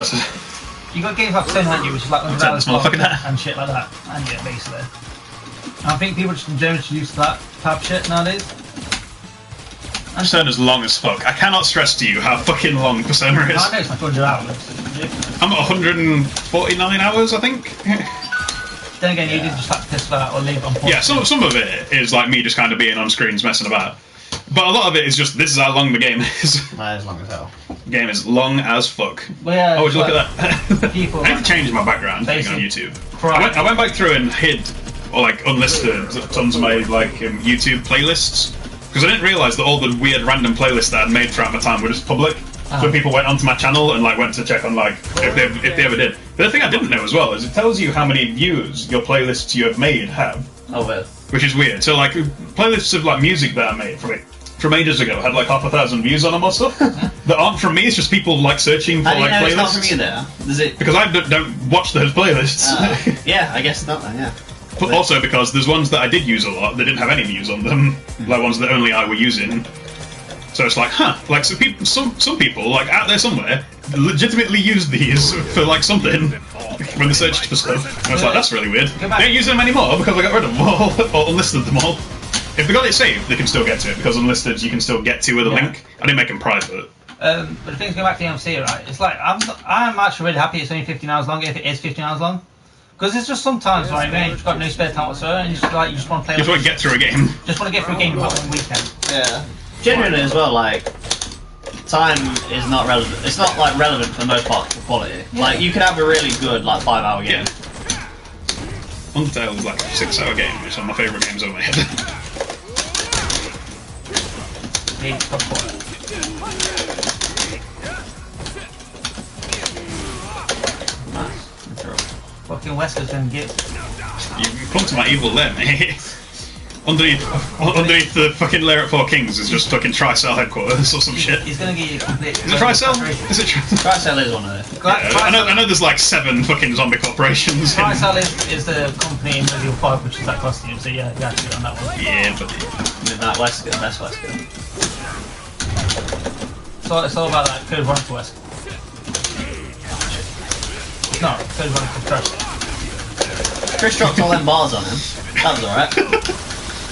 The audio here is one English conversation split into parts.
You got games like Stone Hand, which is like and shit like that, and yeah, basically. And I think people just in general use that type of shit nowadays. Persona's long as fuck. I cannot stress to you how fucking long Persona is. I know it's like 100 hours. I'm at 149 hours, I think. Then again, you did just have to piss that or leave it on pause. Yeah, some of it is like me just kind of being on screens messing about. But a lot of it is just, this is how long the game is. That is long as hell. The game is long as fuck. Well, yeah, oh, would you look at that? People I need to change my background thing on YouTube. I went back through and hid, or like unlisted, tons of my like YouTube playlists. Because I didn't realise that all the weird random playlists that I'd made throughout my time were just public. So people went onto my channel and like went to check on like if they ever did. But the thing I didn't know as well is it tells you how many views your playlists you have made have. Oh well. Which is weird. So like playlists of like music that I made from ages ago had like 500,000 views on them or stuff. That aren't from me. It's just people like searching for like playlists. It's not from you there? Is it? Because I don't watch those playlists. Yeah, I guess not then. Yeah. But also because there's ones that I did use a lot that didn't have any views on them, like ones that only I were using. So it's like, huh, like so people, some people like out there somewhere legitimately use these for like something when they searched for stuff. And I was like, that's really weird. They don't use them anymore because I got rid of them all or unlisted them all. If they got it saved, they can still get to it because unlisted you can still get to with a link. I didn't make them private. But the thing's going back to the MC, right? It's like I'm actually really happy it's only 15 hours long if it is 15 hours long. Because it's just sometimes, right, when you've got no spare time whatsoever, and you just want to play. You just want to get through a game. Just want to get through a game about one weekend. Yeah. Generally, as well, like time is not relevant. It's not like relevant for the most part for quality. Yeah. Like you could have a really good like 5-hour game. Yeah. Undertale is like a 6-hour game. It's one of my favourite games ever made. Fucking Wesker's gonna get. You come to my evil lair, mate. Underneath the fucking lair at Four Kings is just fucking Tricell headquarters or some shit. He's gonna get you complete. Is it Tricell? Is it Tricell is one of them. Yeah, I know there's like 7 fucking zombie corporations. Tricell is the company in Resident Evil 5 which is that costume, so yeah, you have to get on that one. Yeah, but that Wesker, best Wesker. So it's all about that Code Run to Wesker. No, Code Run to Chris. Chris dropped all them bars on him. That was alright.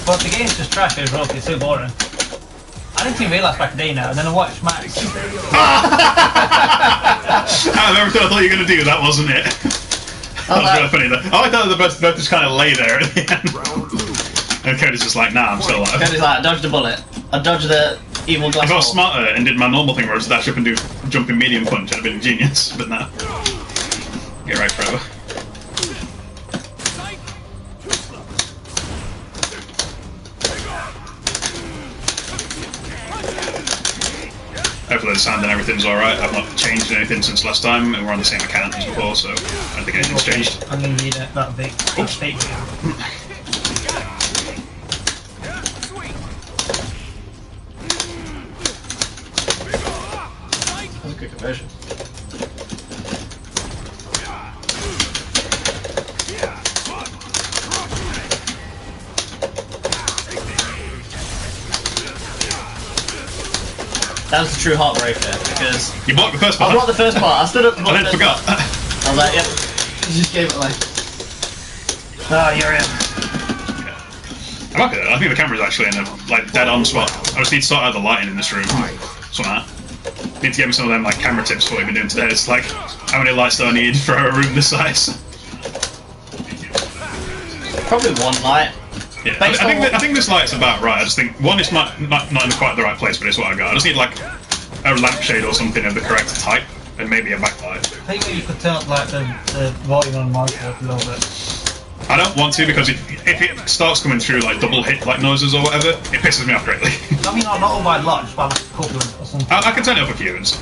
But the game's just trash overall, it's so boring. I didn't even realise back in the day now, and then I watched Max. Out of everything I thought you were going to do, that wasn't it. That was really funny though. I thought they both just kind of lay there at the end. And Cody's just like, nah, I'm still alive. Cody's like, I dodged a bullet. I dodged the evil glass. If I was smarter and did my normal thing where I just dash up and do jumping medium punch, I'd have been a genius, but nah. Get right forever. Hopefully the sound and everything's alright. I've not changed anything since last time, and we're on the same account as before, so I don't think anything's changed. I'm going to need that big. Oops. That's a good conversion. That was the true heartbreak there, because... You blocked the first part? I blocked the first part, I stood up and I then forgot. I was like, yep. Just gave it like... Oh, you're in. Yeah. I like it. I think the camera's actually in a like dead-on spot. I just need to sort out the lighting in this room. Somehow. Need to get me some of them like camera tips for what we've been doing today. It's like, how many lights do I need for a room this size? Probably one light. Yeah, I think this light's about right. I just think one, it's not in quite the right place, but it's what I got. I just need like a lampshade or something of the correct type, and maybe a backlight. I think you could turn up like the volume on the monitor a little bit. I don't want to because if it starts coming through like double hit like noises or whatever, it pisses me off greatly. I mean, not all by lot, just by like a couple or something. I can turn it up a few. As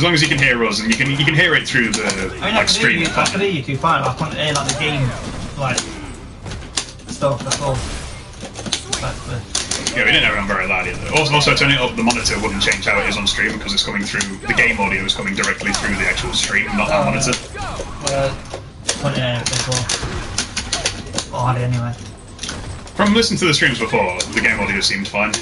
long as you can hear us and you can hear it through the like stream. I can hear you too fine. I can't hear like the game like. That's all. Yeah, we didn't have it on very loud either. Also, turning it up the monitor wouldn't change how it is on stream because it's coming through the game audio is coming directly through the actual stream, not our monitor. Anyway. From listening to the streams before, the game audio seemed fine.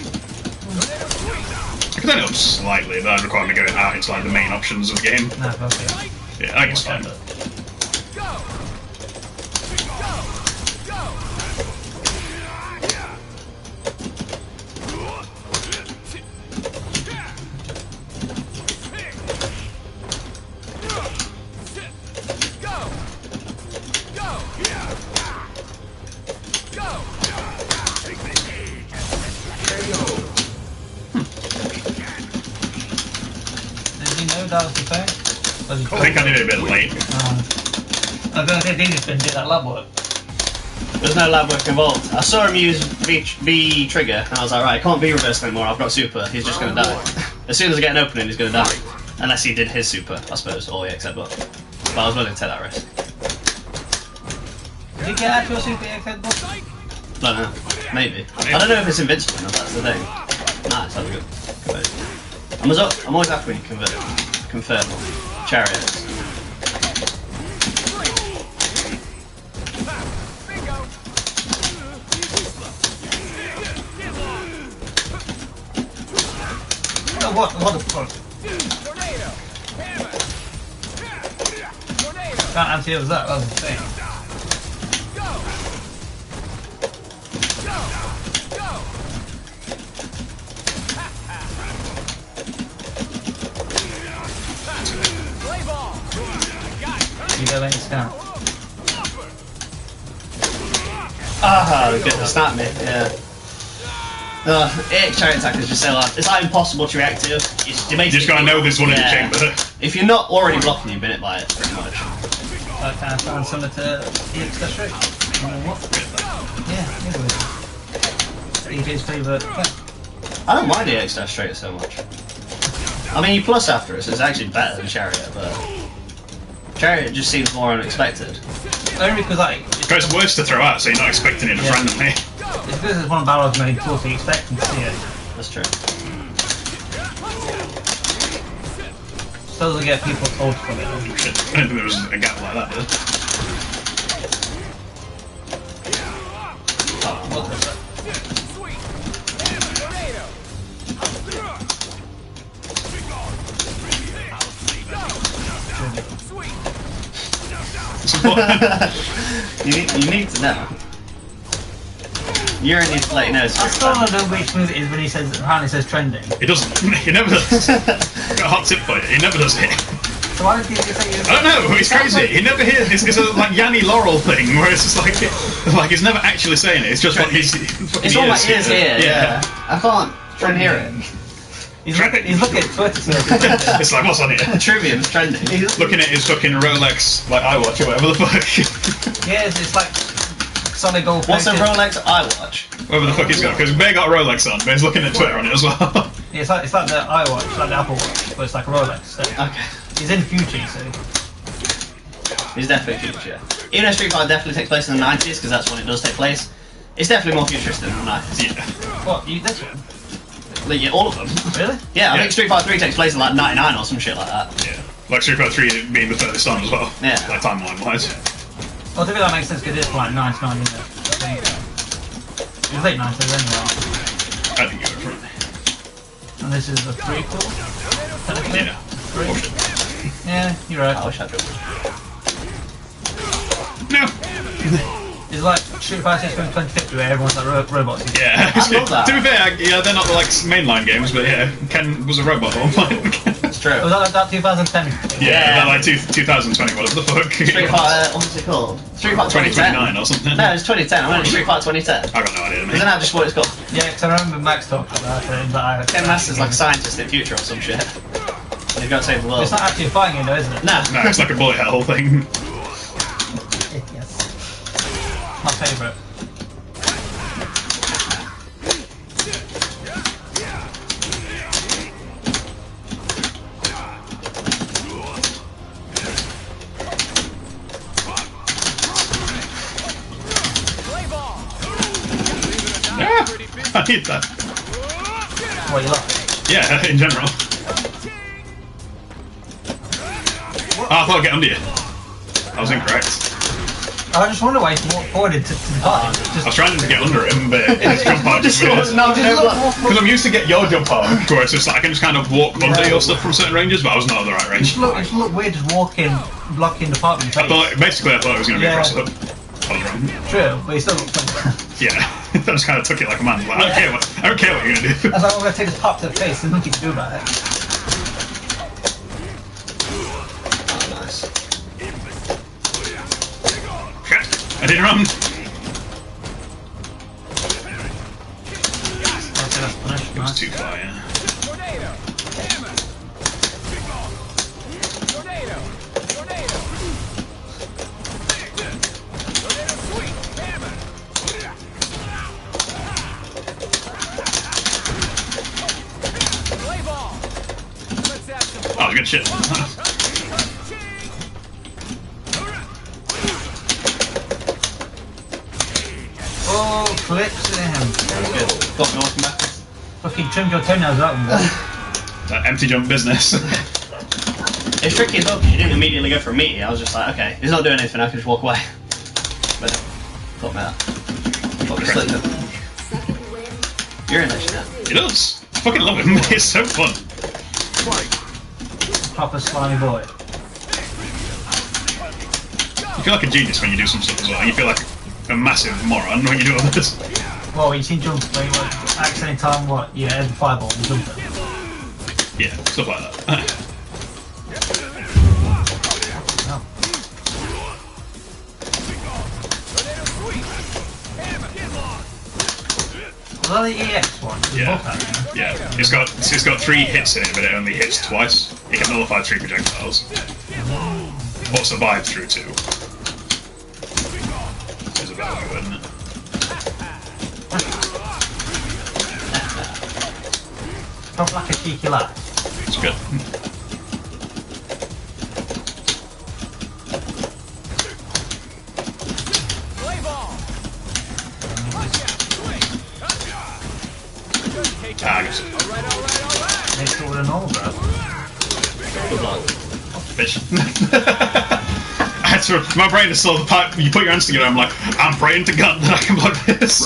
I can turn it up slightly, but I'd require me going out into like the main options of the game. No, okay. Yeah, I think it's fine. That was the thing? I think I did it a bit late. I'm going to say Dean just didn't do that lab work. There's no lab work involved. I saw him use V trigger, and I was like, right, it can't be reversed anymore, I've got super, he's just going to die. As soon as I get an opening, he's going to die. Unless he did his super, I suppose, or the except but I was willing to take that risk. Did you get actual super except but? Don't know. Maybe. I don't know if it's invincible enough, that's the thing. Nice, that was good. I'm always happy when you confirm chariots. Oh, what the fuck? Can't answer it was that was the thing. You go make a scout. Ah, good, snap me, yeah. AX chariot attack is just so hard. It's like impossible to react to. You just gotta know there's one in the chamber. If you're not already blocking, you've been hit by it, pretty much. I can find similar to EX straight. What? Yeah, EJ's favourite. I don't mind EX straight so much. I mean, you plus after it, so it's actually better than chariot, but chariot just seems more unexpected. Only because like it's worse to throw out, so you're not expecting it randomly. It's because it's one of Balor's main tools, so you expect him to see it. That's true. So to get people told from it. I don't think there was a gap like that, did Oh, what was that? You need to know. You're needs to let you know. I still don't know which move it is when he says apparently says trending. He doesn't. He never does. Got a hot tip for you. He never does it. So why did you say you? I don't know. It's crazy. He never hears. It's a like Yanni Laurel thing where it's just like he's never actually saying it. It's just what he's. It's all my ears here. Yeah. I can't try and hear it. He's looking at Twitter. So it's like, what's on here? Trivium's trending. He's looking at his fucking Rolex like iWatch or whatever the fuck. Yeah, it's like solid gold. What's a Rolex iWatch? Whatever the fuck he's got, because Bear got a Rolex on, but he's looking at Twitter on it as well. Yeah, it's like the iWatch, it's like the Apple Watch, but it's like a Rolex. So okay. He's in future, so. He's definitely future. Even though Street Fighter definitely takes place in the 90s, because that's when it does take place, it's definitely more futuristic than the 90s. Yeah. What? This one? Like, yeah, all of them. Really? Yeah, I think Street Fighter 3 takes place in like 99 or some shit like that. Yeah. Like Street Fighter 3 being the furthest on as well. Yeah. Like timeline wise. Well, to me that makes sense because it's like 99, isn't it? It was late 90s anyway. I think you're right. And this is a prequel? Technically? Yeah. Yeah, you're right. I wish I'd No. It's like Street Fighter 6 from 2050 where everyone's like robots. Yeah. I love that. To be fair, yeah, they're not the like mainline games, but yeah, Ken was a robot at one point. That's true. Was that 2010? Yeah, like 2020, whatever the fuck. Street Fighter, what's it called? Street Fighter 2029 or something. No, it's 2010. I went to Street Fighter 2010. I got no idea, mate. Isn't that just what it's called? Yeah, because I remember Max talking about that. Ken Master's like a scientist in future or some shit. He's got to save the world. It's not actually fighting it though, isn't it? Nah. No, it's like a bullet hell thing. Yes. My favourite. I need that. What, you like? Yeah, in general. Oh, I thought I'd get under you. I was incorrect. I just wonder why he walked forward to the party. I was trying to get under him, but his jump park is weird. Because I'm used to get your jump park, where it's just like I can just kind of walk under your stuff from certain ranges, but I was not at the right range. It just looked weird just walking, blocking the park with your face. Basically, I thought it was going to be a cross-up. I was wrong. True, but he still looked funny. Yeah, I just kind of took it like a man. Like, I don't care what you're going to do. I was like, I'm going to take this pop to the face, there's nothing to do about it. I didn't run. It was too far, yeah. Oh, good shit. Oh, flips him. That was good. Got me walking back. Fucking trimmed your toenails that one. That empty jump business. It's tricky as well because you didn't immediately go for a meaty. I was just like, okay, he's not doing anything, I can just walk away. But thought me that. Thought me slipped it. You're in that shit now. It does. I fucking love him. It's so fun. Proper slimy boy. You feel like a genius when you do some stuff as well. You feel like a massive moron when you do all this. Well, you seen jump where you accidentally time what? Yeah, every fireball and jump it. Yeah, stuff like that. Oh. Was that the EX one? Yeah. It's got 3 hits in it, but it only hits twice. It can nullify 3 projectiles. Or survive through 2. Is a better way, wouldn't it? Top like a cheeky lad. It's good. I guess. Makes it with a normal grab. Good luck. Bitch. My brain is still the part. You put your hands together, I'm like, I'm praying to God that I can block this.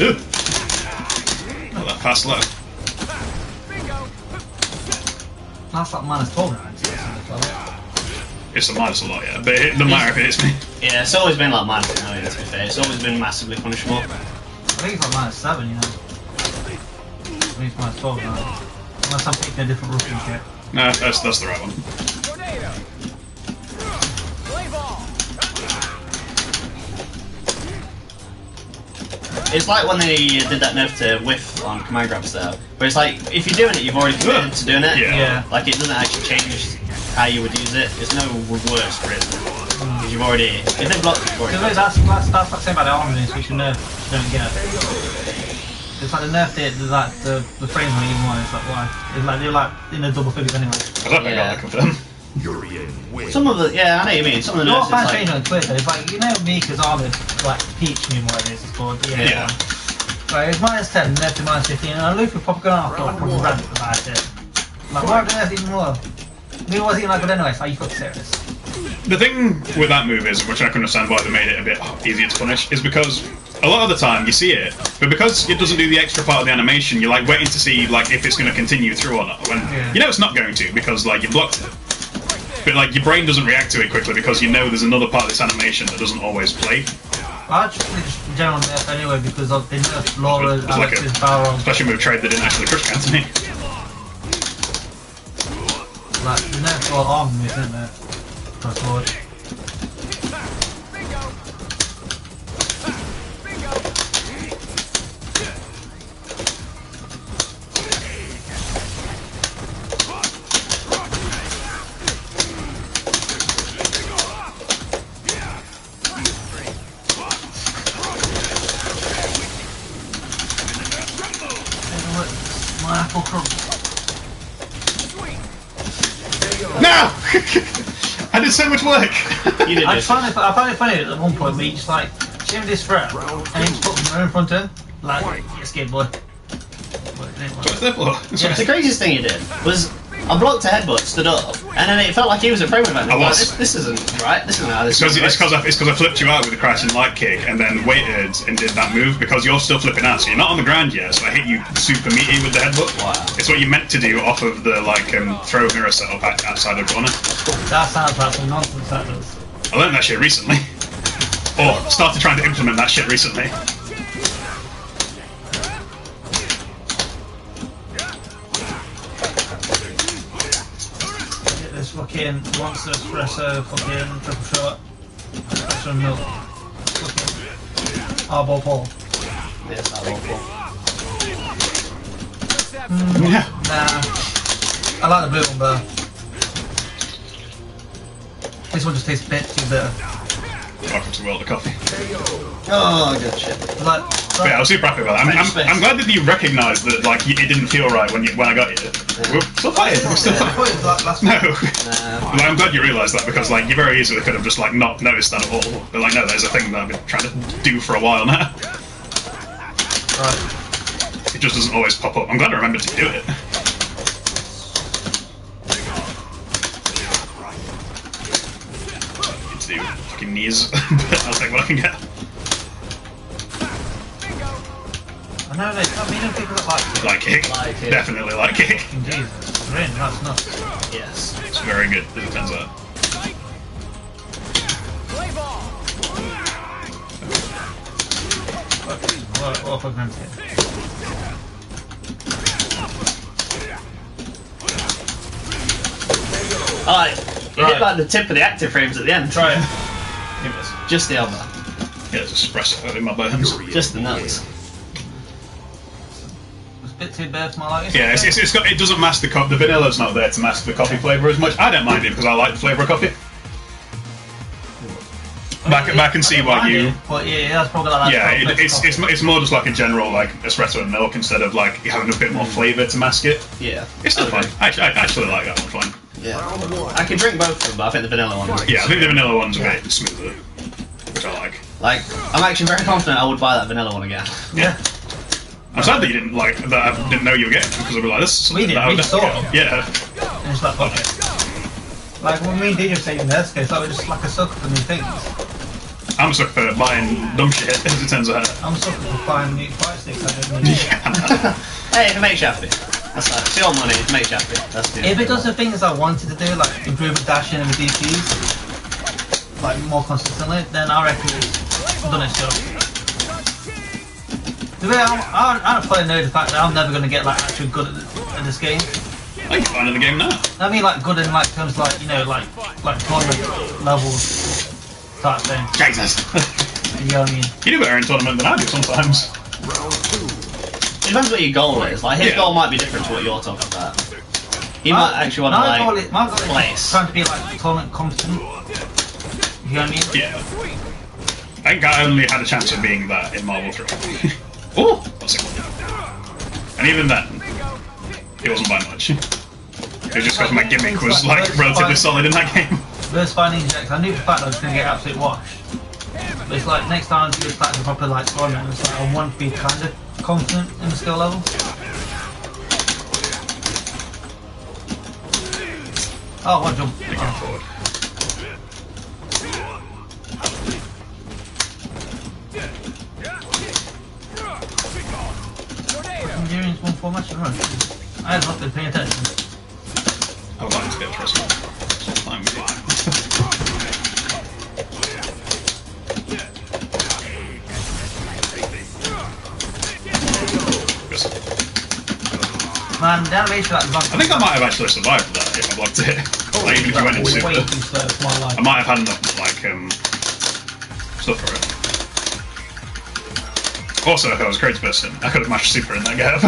Ooh. Not that fast low. That's like -12 now. It's a minus a lot, yeah. But it doesn't matter if it hits me. Yeah, it's always been like mine, to be fair. It's always been massively punishable. I think it's like -7, you know. I think it's -12 now. Unless I'm picking a different roofing kit. No, that's the right one. It's like when they did that nerf to whiff on command grabs there, where it's like, if you're doing it, you've already committed to doing it. Yeah. Like, it doesn't actually change how you would use it. There's no reverse for it. Because you've already, if they blocked it before, That's like saying about the armaments, which you nerf don't get. It's like the nerf did, like the frames on even one, it's like why? It's like they're like in the double figures anyway. I don't think I'll confirm. some of the, yeah, I know what you mean. Some of the nerfs, What fans it's change like, on Twitter, it's like, you know Mika's armor, like Peach meme, whatever it is, it's called, Yeah. Right, it's -10, nerf to -15, and Luffy probably going after a proper rant about it. Like, why have they nerfed even more? Maybe it wasn't even that good anyway, so are you fucking serious? The thing with that move is, which I can understand why they made it a bit easier to punish, is because a lot of the time you see it, but because it doesn't do the extra part of the animation, you're like waiting to see like if it's going to continue through or not. When you know it's not going to because like you blocked it, but like your brain doesn't react to it quickly because you know there's another part of this animation that doesn't always play. I just general nerf anyway because of the nerf Laura, It's like Alex's Balrog. Especially with trade that didn't actually crush Anthony. Like, the nerf all arm moves, isn't it? Cross forward. My apple crumb. No! I did so much work. You did I this. find it funny at one point where you just like shimmy this throat and you just put them in front of him. Like, you're scared boy. But it didn't work. What's that for? Yeah. The craziest thing you did was I blocked a headbutt, stood up, and then it felt like he was a frame event. I was. Like, this isn't right. This isn't how this It's works. because I flipped you out with a crashing light kick and then waited and did that move because you're still flipping out, so you're not on the ground yet. So I hit you super meaty with the headbutt. Wow. It's what you meant to do off of the throw mirror setup outside the corner. That sounds like some nonsense, that does. I learned that shit recently, or started trying to implement that shit recently. This fucking monster espresso fucking triple shot. Espresso and milk. Fucking eyeball Paul. Yes, I will. Yeah. Nah. I like the blue one better. This one just tastes a bit too bitter. Welcome to the world of coffee. Oh, good shit. Like, But yeah, I was super happy about that. I'm glad that you recognised that like it didn't feel right when I got you. We're still fighting. We're still fighting. No. Like, I'm glad you realised that because like you very easily could have just like not noticed that at all. But like no, there's a thing that I've been trying to do for a while now. right. It just doesn't always pop up. I'm glad I remembered to do it. Need to do fucking knees, but I'll take what I can get. I know they don't mean people that like it. Like kick. Like it. Definitely like kick. Fucking Jesus. Really, that's nuts. Yes. It's very good, as it turns out. What fucking hell. Alright, you hit like the tip of the active frames at the end. Try it. Just the elbow. Yeah, just espresso in my bones. Just the nuts. It's a bit too bare for my liking. Yeah, it doesn't mask the coffee. The vanilla's not there to mask the coffee flavour as much. I don't mind it because I like the flavour of coffee. But I can see why you. But yeah, that's probably like that. Yeah, it's more just like a general like espresso and milk instead of like having a bit more flavour to mask it. Yeah. It's still fine. I actually like that one fine. Yeah. I can drink both of them, but I think the vanilla one. Yeah, I think the vanilla one's a bit smoother, which I like. Like, I'm actually very confident I would buy that vanilla one again. Yeah. I'm sad that you didn't like that. I didn't know you were getting it because I'd be like, this. We did. We saw it. Yeah. And it's like, fuck it. Like when me and DJ were saying in this case, like we're just like a sucker for new things. I'm a sucker for buying dumb shit, as it turns out. I'm a sucker for buying new fight sticks. I don't need. Yeah. Hey, if it makes you happy. That's like, it's your money, it makes you happy. That's the If it does the things I wanted to do, like improve the dashing and the DPs, like more consistently, then I reckon it's done its job. The way I fully know the fact that I'm never going to get like actually good at this game. I can find in the game now. I mean like good in like terms like tournament levels type thing. Jesus. You know what I mean? You do better in tournament than I do sometimes. It depends what your goal is. Like, his Yeah. goal might be different to what you're talking about. He might actually want to, my goal like, is, my goal is place. trying to be like tournament competent. You know what I mean? Yeah. I think I only had a chance of being that in Marvel 3. Oh, that's it. And even then, it wasn't by much. It was just because my gimmick was like relatively solid in that game. Versus Finding Inject, I knew for a fact I was going to get absolute washed. But it's like next time I do a proper like tournament, it's like I want to be kind of confident in the skill level. Oh, one jump. Going forward. Endurance 1-4 match and run. I had not been paying attention. I would like to get trust. Fine with it. Man, the animation like I think I might have actually survived that if I blocked it. Like, even if you went in way super. too slow for my life. I might have had enough like stuff for it. Also, if I was a crazy person, I could have mashed super in that gap.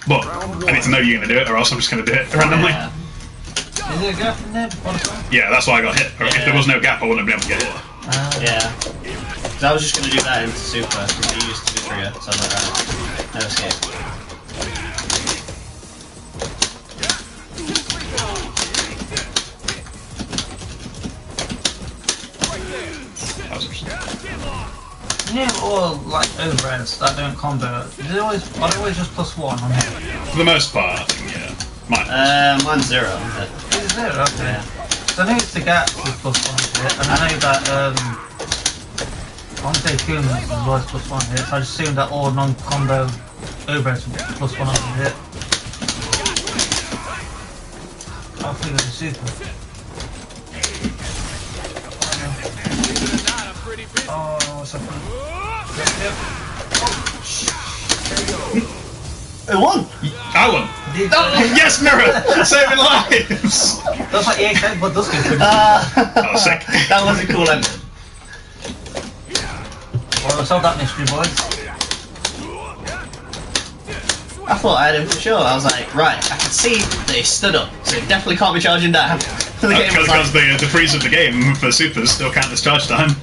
But I need to know you're gonna do it, or else I'm just gonna do it randomly. Yeah. Is there a gap in there before the song? Yeah, that's why I got hit. Or if there was no gap, I wouldn't have been able to get hit. Yeah. 'Cause I was just going to do that into super, because he used to do trigger, so I was like, right, no escape. You know, all like overheads that don't combo. Are they always just +1 on it? For the most part, I think, yeah. Mine's 0. Is it 0? Okay. Yeah. So I know it's the gap is +1 hit, and I know that I want to say Kuhn was always +1 hit, so I just assumed that all non-combo overheads were +1 on the hit. I'll figure the super. Oh, what's up? Yep. Who won? I won! Yes, Mirror! Saving lives! That's like EA said, but does good. Oh, sick. That was a cool ending. Well, solve that mystery, boys. I thought I had him for sure. I was like, right, I can see that he stood up, so he definitely can't be charging down. The game was Because the freeze of the game for supers still count as charge time.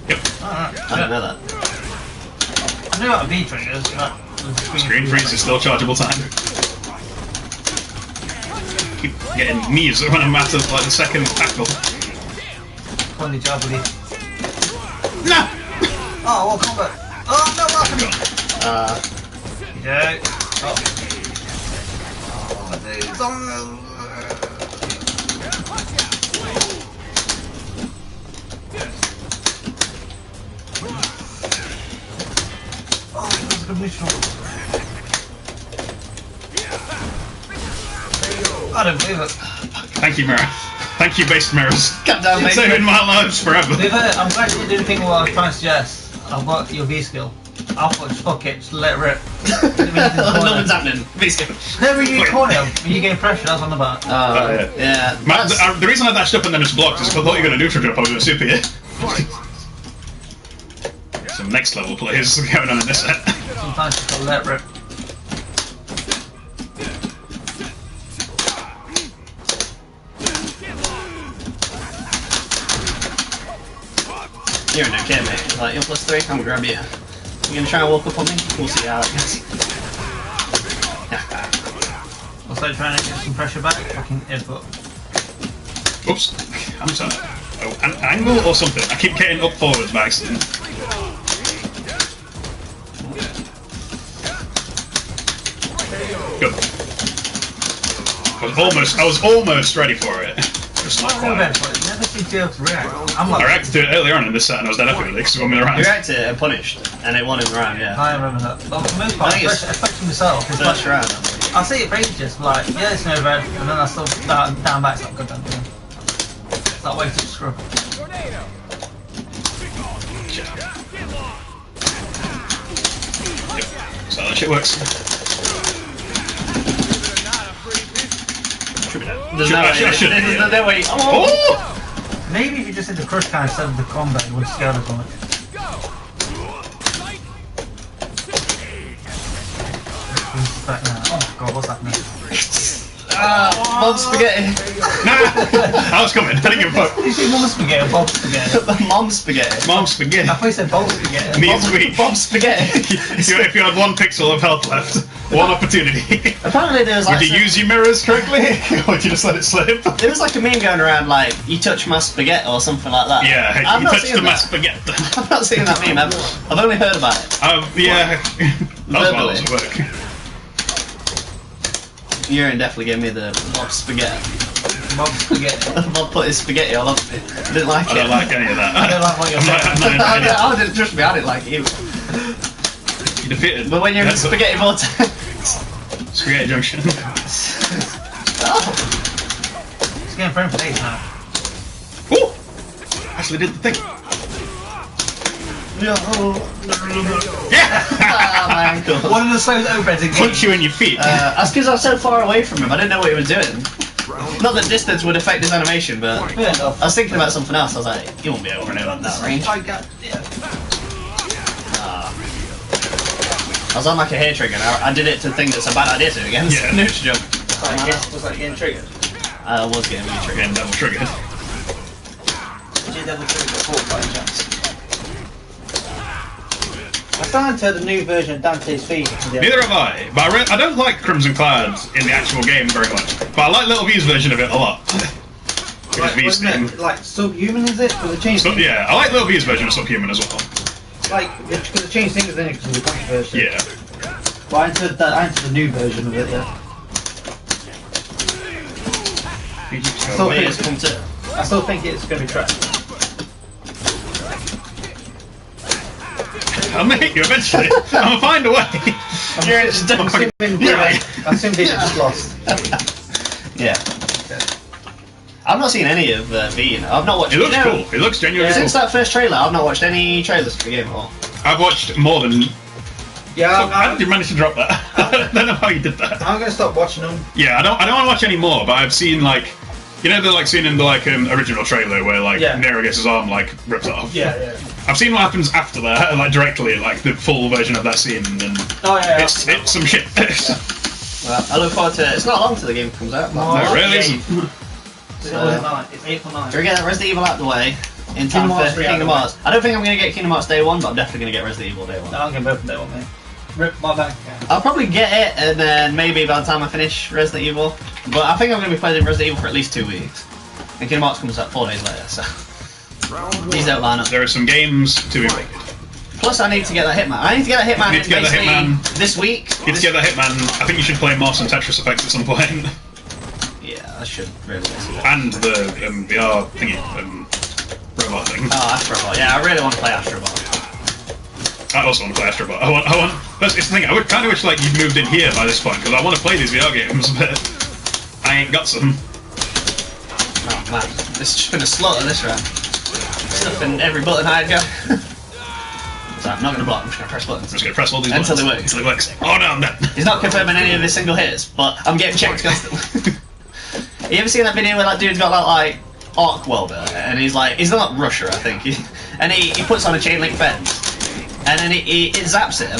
Yep. Alright. I don't know that. I knew how B triggers, but Screen freeze is still chargeable time. Keep getting knees when I'm out of like the second tackle. Funny job with it. No! Oh, what combat? Oh, no, what happened? Yeah. Oh. Oh, dude. Oh, that was a good mission. I don't believe it. Thank you, Mirror. Thank you, based mirrors. Goddamn, mate. Saving my lives forever. I'm glad you did the thing what I was trying to suggest. I've got your V skill. I thought just fuck it, just let it rip. Nothing's happening. Basically. Never you corner, you get pressure, that's on the back. Yeah. The reason I dashed up and then it's blocked is because I thought you were going to neutral jump. I was going to super here. Some next level plays going on in this set. Sometimes you gotta let it rip. You're in okay, mate. Like, you're +3, I'm gonna grab you. You gonna try and walk up on me? We'll see how it goes. Also trying to get some pressure back, fucking input. Oops. I'm sorry. Oh, an angle or something. I keep getting up forwards by accident. Good. I was almost ready for it. Just not quite. Never seem to be able to react. I reacted to it earlier on in this set and I was dead happy with it because it won me the round. You reacted and punished, and it won in the round, yeah. I remember that. Well, for the most part, especially myself, it's First like, round. I see it for ages, like, yeah, it's no red, and then I still down back, it's not good, it's like wasted scrub. Yep. So that shit works. There's no way. Oh! Maybe if you just did the crush kind instead of the combo, it would scale as much. Back now. Oh my god, what's happening? Bob Spaghetti. I was coming. I didn't give a fuck. Did you say Mum Spaghetti or Bob Spaghetti? Mom Spaghetti. Mom spaghetti. I thought you said Bob Spaghetti. Me is weak. Bob Spaghetti. If you had 1 pixel of health left, one opportunity. Apparently there was like Would you use your mirrors correctly? Or would you just let it slip? there was like a meme going around like you touch my spaghetti or something like that. Yeah, I've you not touched seen the that. spaghetti. I've not seen that meme. I've only heard about it. Yeah. That was while I was at work. Urine definitely gave me the Bob Spaghetti. Bob Spaghetti. Bob put his spaghetti all over me. I didn't like it. I don't like any of that. I don't like what you're saying. I'm not into I didn't trust me. I didn't like it. You defeated. But when you're in spaghetti vortex. Spaghetti Junction. Oh. It's getting framed for days now. Ooh! Actually did the thing. Yeah. Yeah! My ankle. One of the slowest overheads in Punch you in your feet. That's because I was so far away from him. I didn't know what he was doing. Not that distance would affect his animation, but I was thinking about something else. I was like, he won't be over and over that range. I got, yeah. I was on like a hair trigger and I did it to think that's a bad idea to against Yeah. neutral jump. Was that getting triggered? I was getting really triggered. Again, double triggered. Did you double trigger before by chance? I started to the new version of Dante's Feed. Neither have I, but I don't like Crimson Cloud in the actual game very much. But I like Little V's version of it a lot. which is V's theme. Like Subhuman, is it? Because they changed. Yeah, I like Little V's version of Subhuman as well. Like because they changed things in it because of the controversy. Yeah. But I entered the new version of it. Yeah. I still think it's going to be trash. I'll make you eventually. I'll find a way. You're just I assume they just lost. Yeah. I've not seen any of V. I've not watched. It looks cool. It looks genuinely cool. Since that first trailer, I've not watched any trailers for the game at all. I've watched more than. Yeah, How did you manage to drop that? I don't know how you did that. I'm gonna stop watching them. Yeah, I don't want to watch any more. But I've seen like, you know, the like scene in the like original trailer where like Nero gets his arm like ripped off. Yeah, yeah. I've seen what happens after that, like directly, like the full version of that scene, and it's some shit. Well, I look forward to it. It's not long till the game comes out. No, it really isn't. It's April 9th. So we get Resident Evil out the way in time for Kingdom Hearts. I don't think I'm going to get Kingdom Hearts day one, but I'm definitely going to get Resident Evil day one. No, I'm going to open day one, mate. Rip my bank account. I'll probably get it, and then maybe by the time I finish Resident Evil. But I think I'm going to be playing Resident Evil for at least 2 weeks. And Kingdom Hearts comes out 4 days later, so these don't line up. There are some games to be rated. Plus, I need to get that Hitman. I need to get that Hitman this week. You need to get that Hitman. I think you should play more some Tetris Effects at some point. Yeah, I should really do that. And the VR thingy, robot thing. Oh, Astrobot. Yeah, I really want to play Astrobot. I also want to play Astrobot. I want. That's it's the thing. I would kind of wish like you'd moved in here by this point because I want to play these VR games, but I ain't got some. Oh man, this has just been a slaughter this round. Stuffing every button I'd go. So I'm not going to block. I'm just going to press buttons. I'm just going to press all these until buttons. They work. Until it works. Oh no, I'm dead. He's not confirming any of his single hits, but I'm getting checked constantly. You ever seen that video where that dude's got that like arc welder and he's not Russia, I think, and he puts on a chain link fence and then it zaps him,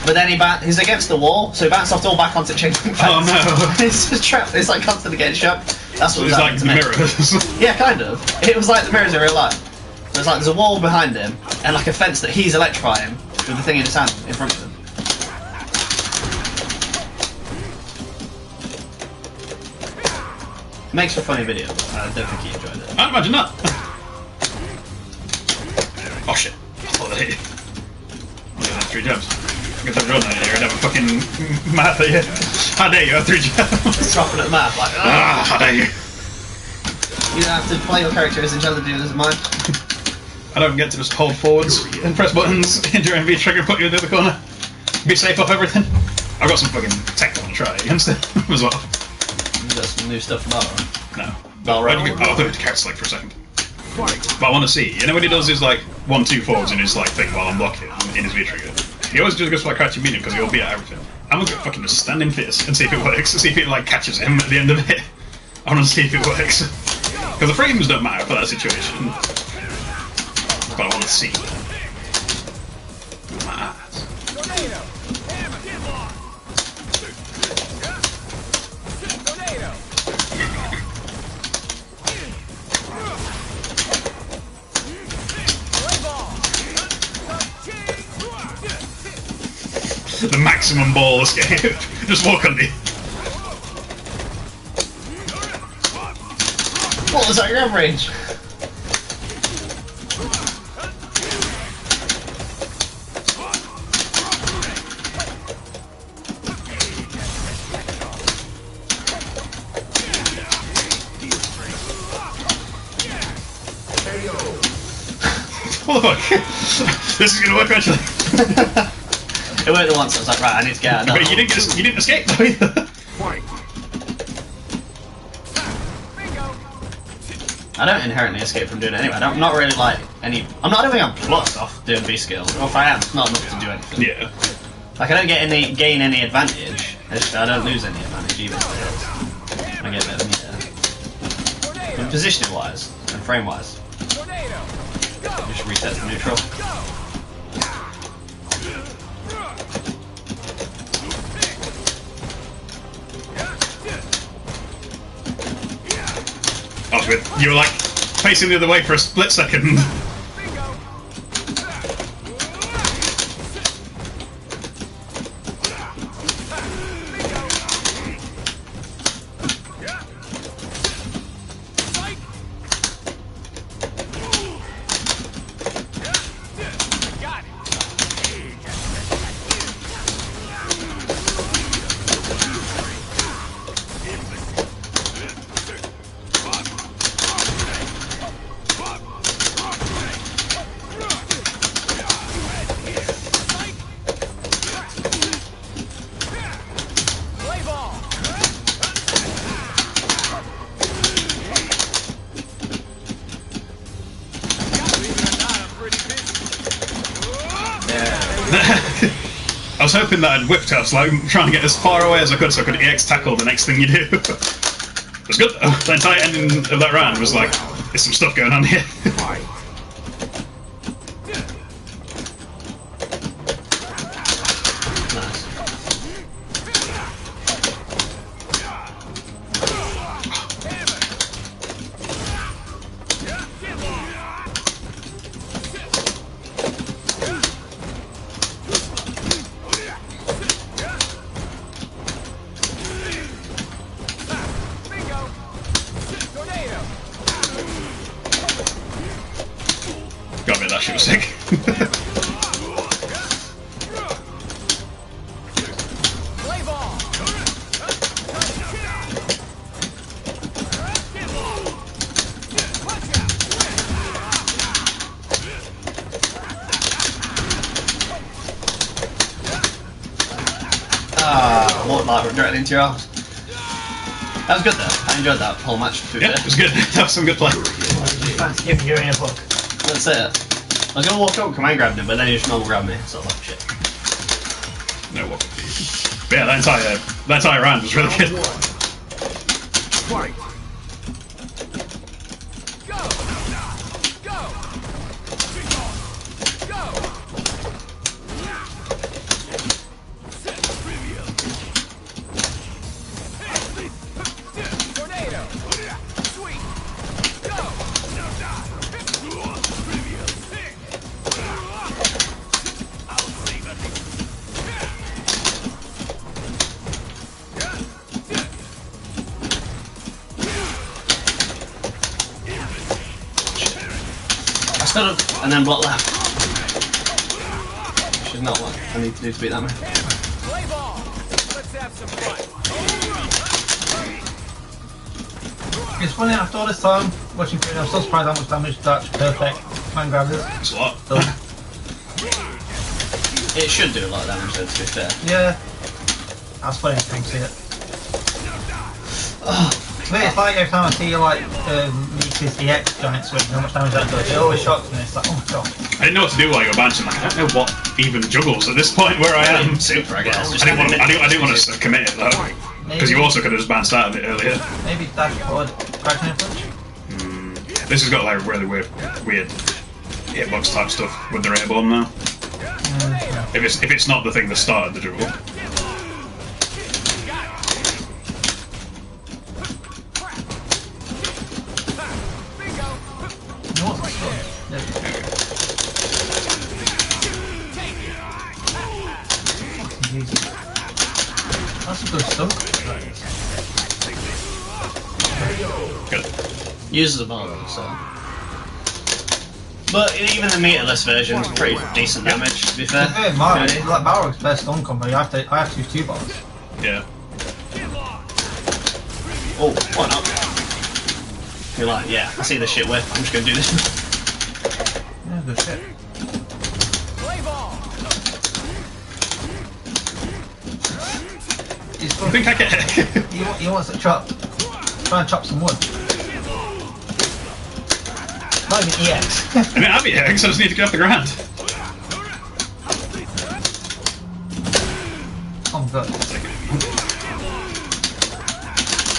but then he's against the wall, so he bounces off the wall back onto chain link fence. Oh no! It's just trapped. It's like constantly getting shot. That's what it's like the mirrors. Yeah, kind of. It was like the mirrors in real life. There's like there's a wall behind him and like a fence that he's electrifying with the thing in his hand in front of him. Makes for a funny video. I don't think he enjoyed it. I'd imagine not. Oh shit! I thought that hit you. I had 3 jabs. Get that drone out here and have a fucking math at you. How dare you have 3 jabs? Dropping at the map like. How dare you? You don't have to play your character as intelligent as mine. I don't get to just hold forwards and press buttons during V trigger, put you in the other corner. Be safe off everything. I've got some fucking tech I want to try against it as well. You got some new stuff about it. No. Battle I thought it was character select for a second. But I want to see. You know when he does his like 1-2 forwards in his like thing while I'm blocking in his V trigger? He always just goes for like crouching medium because he'll beat at everything. I'm gonna fucking just stand in fierce and see if it works, see if it like catches him at the end of it. I want to see if it works. Because the frames don't matter for that situation. But I want to see. My ass. The maximum ball escape. Just walk on me. What was that your range? What the fuck? This is gonna work actually. It worked the once. I was like, right, I need to get out of that. But you didn't escape though either. I don't inherently escape from doing it anyway. I'm not really like any. I don't think I'm plus off doing B skills. Or if I am, it's not enough to do anything. Yeah. Like I don't gain any advantage. I don't lose any advantage even. I get a bit of meter. But positioning wise and frame wise, just reset to neutral. That was weird. You were like facing the other way for a split second. I was hoping that I'd whipped her, so like trying to get as far away as I could so I could EX tackle the next thing you do. It was good though. The entire ending of that round was like, there's some stuff going on here. Gotta admit, that shit was sick. Walked like directly into your arms. That was good though. I enjoyed that whole match. Yeah, it was good. That was some good play. Fancy giving you a book. That's it. I was gonna walk up, command grab him, but then he just normal grabbed me. So I was like, shit. No what? But yeah, that entire round was really good. Fight. Stood up and then block left. Which is not what I need to do to beat that man. Play ball. Let's have some fun. It's funny, after all this time watching Fury, I'm still surprised how much damage that perfect man grab is. It's a lot. So, It should do a lot of damage though, to be fair. yeah. That's funny to see it. But it's like every time I see you like meet his EX giant swing, how much damage that does, it always shocks me. It's like, oh my god. I didn't know what to do while you were bouncing. Like, I don't know what even juggles at this point where I am. Super, I guess. I didn't want to commit it though, because you also could have just bounced out of it earlier. Maybe dash forward, gradually punch. This has got like really weird hitbox type stuff with the ray bomb now. If it's not the thing that started the juggle. That's a good stuff. Good. Uses a ball though, so. But even the meterless version's pretty decent damage, to be fair. Yeah, Mario, like Balrog's best stun combo, I have to use 2 bars. Yeah. Oh, why not? You're like, yeah, I see this shit whip, I'm just gonna do this. Yeah, good shit. Play ball. He's I think I get it. he wants to try and chop some wood. Not even EX. I mean, I'd be here, because I just need to get off the ground. Oh god.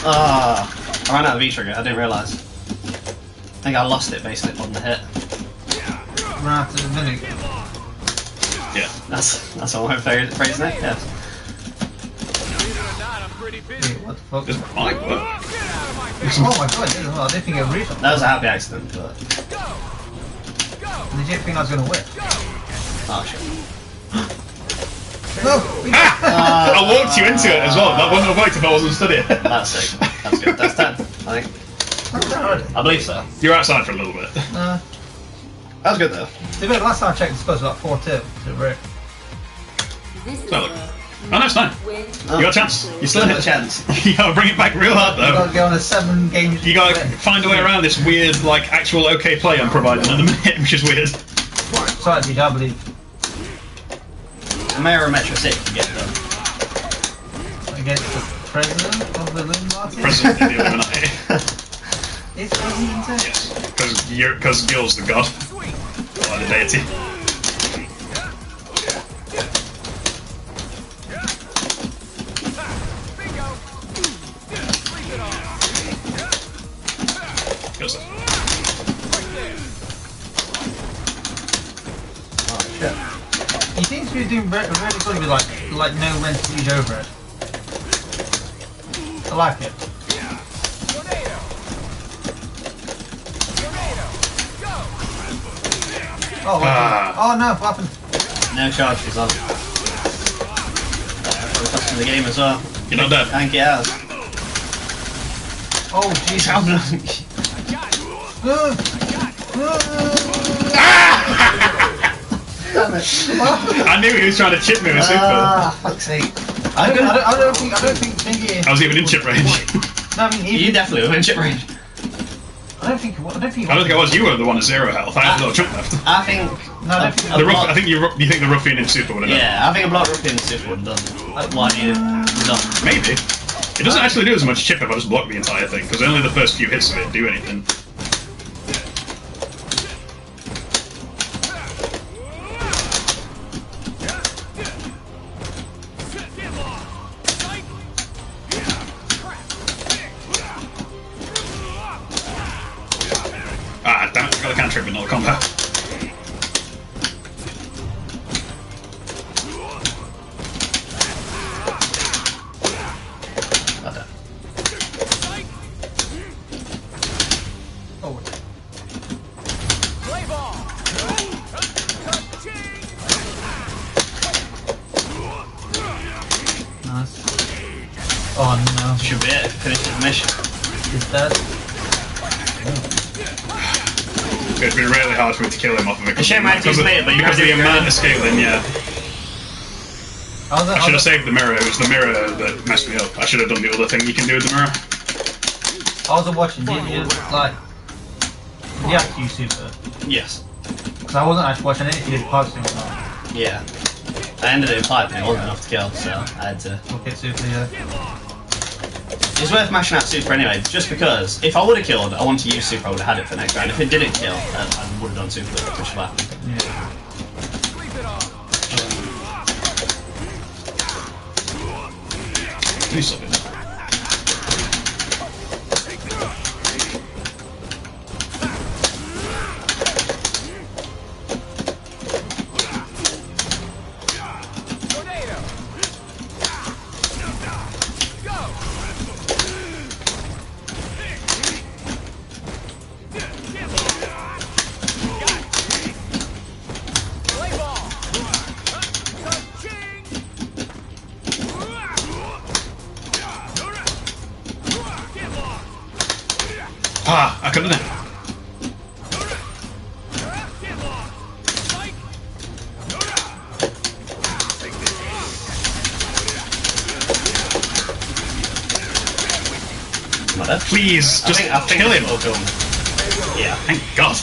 Ah, I ran out of V-trigger, I didn't realise. I think I lost it basically on the hit. Run after the minute. Yeah. That's all my favourite phrase now, yes. Believe it or not, I'm pretty busy. Wait, what the fuck? Does Mike work? Get out of my face. Oh my god, I didn't think it would reach. That was a happy accident, but... Legit think I was gonna whip. Oh shit. No! I walked you into it as well. That wouldn't have worked if I wasn't stood here. That's sick. That's good. That's 10, I think. I believe so. You were outside for a little bit. That was good though. The last time I checked, the score was about 4-2. So we're So look. Oh no, it's fine. You got a chance. You still Still have a chance. You gotta bring it back real hard We've got though. to go on a 7 game. You gotta find a way around this weird, like, actual okay play I'm providing at the minute, which is weird. Sorry, DJ, I believe. A Mayor Metro City can get it done. Against the president of the Illuminati? President of the Illuminati. It's president, is it? Yes. Because Gil's the god. Or the deity. Joseph. Oh shit. He seems to be doing really good with like know when to use overhead. I like it. Tornado. Tornado. Go. Oh, oh no, what happened? No charges on. We're costing the game as well. You're not dead. Thank you, out. Oh, Jesus. I got it. Damn it. I knew he was trying to chip me with super. Fuck's sake. I don't think Thingy. I was even in chip range. No, I mean, You definitely were in chip range. I don't think. I don't think I was. You were the one at 0 health. I had a little chunk left. I think. No, I don't think. I think you think the ruffian in super would have done. Yeah, I think a block ruffian super would have done what I needed done. Maybe. It doesn't actually do as much chip if I just block the entire thing, because only the first few hits of it do anything. Ah, damn it, I got a cantrip but not a combo. Oh, Play ball. nice. Oh no. Should be it. Finish the mission. He's dead. It's been really hard for me to kill him off of it. It's a shame I had to use later, but you because of the had to amount go of scaling, yeah. I I should have saved the mirror. It was the mirror that messed me up. I should have done the other thing you can do with the mirror. I was watching. Did you like? Did you actually use super? Yes. Because I wasn't actually watching it. If you did pipe thing or not. Yeah. I ended it in pipe and it wasn't enough to kill, so I had to. Okay, super. Yeah. It's worth mashing out super anyway, just because if I would have killed, I wanted to use super, I would have had it for next round. If it didn't kill, I would have done super, which would happen. Yeah. Sleep it off. Do something. Tornado. Go. Play ball. Ah, I couldn't have. Not dead. Please, just I think kill him. it's still done. Yeah. Thank God.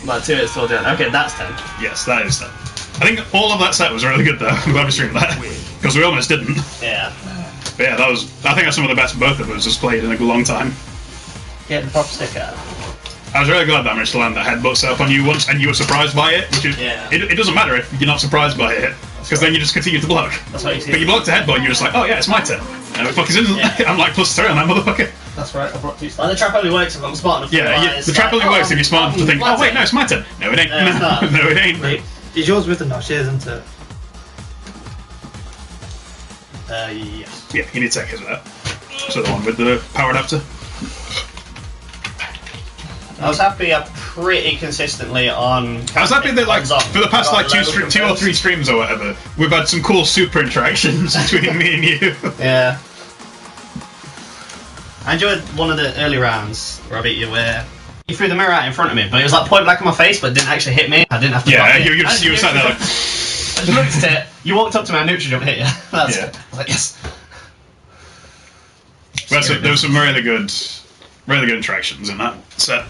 But 2 it's still done. Okay, that's 10. Yes, that is that. I think all of that set was really good though. I'm glad we streamed that. Because we almost didn't. Yeah. But yeah, that was. I think that's some of the best both of us has played in a long time. Get the proper stick out. I was really glad that I managed to land that headbutt set up on you once and you were surprised by it. Which is, Yeah. it doesn't matter if you're not surprised by it. Because then you just continue to block. That's what you see. But you blocked a headbutt and you're just like, oh yeah, it's my turn. And the fuck is isn't. Yeah. I'm like +3 on that motherfucker. That's right. I brought 2 Well, the trap only works if I'm smart enough to Yeah, realize, the trap only works if you're smart enough to think, oh wait, no, it's my turn. No, it ain't. No, it's not. No, it ain't. Wait, is yours with the notch, isn't it? Yes. Yeah, you need to take his out. So the one with the power adapter. I was happy pretty consistently on... I was happy that, like, hands-on. for the past, like, two or three streams or whatever, we've had some cool super interactions between me and you. Yeah. I enjoyed one of the early rounds where I beat you where you threw the mirror out in front of me, but it was like point blank in my face, but it didn't actually hit me. I didn't have to block Yeah, it. you were sat there like... I just looked at it, you walked up to me, I neutral jump hit you. That's Yeah. it. I was like, yes. Well, so there was some really good interactions in that set.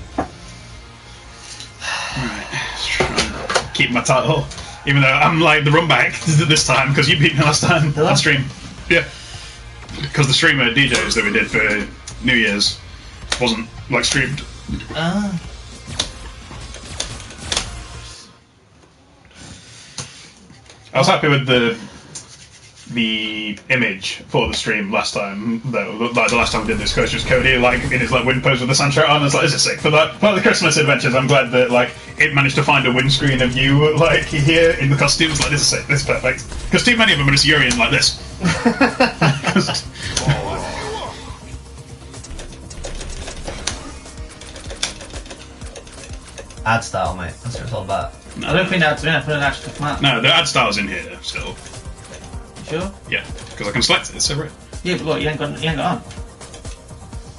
Right, let's try and keep my title, even though I'm like the run back this time because you beat me last time on stream. Yeah, because the streamer DJs that we did for New Year's wasn't like streamed. I was happy with the the image for the stream last time, though. Like the last time we did this, because just Cody like in his like wind pose with the soundtrack on. I was like, this is sick. For the Christmas adventures, I'm glad that like it managed to find a windscreen of you like here in the costumes. Like this is sick. This is perfect. Because too many of them are just Urian like this. Ad style, mate. That's what it's all about. I don't think that's enough for an actual come out. No, the ad style's in here still. Sure? Yeah, because I can select it. It's separate. Yeah, but look, you ain't got on.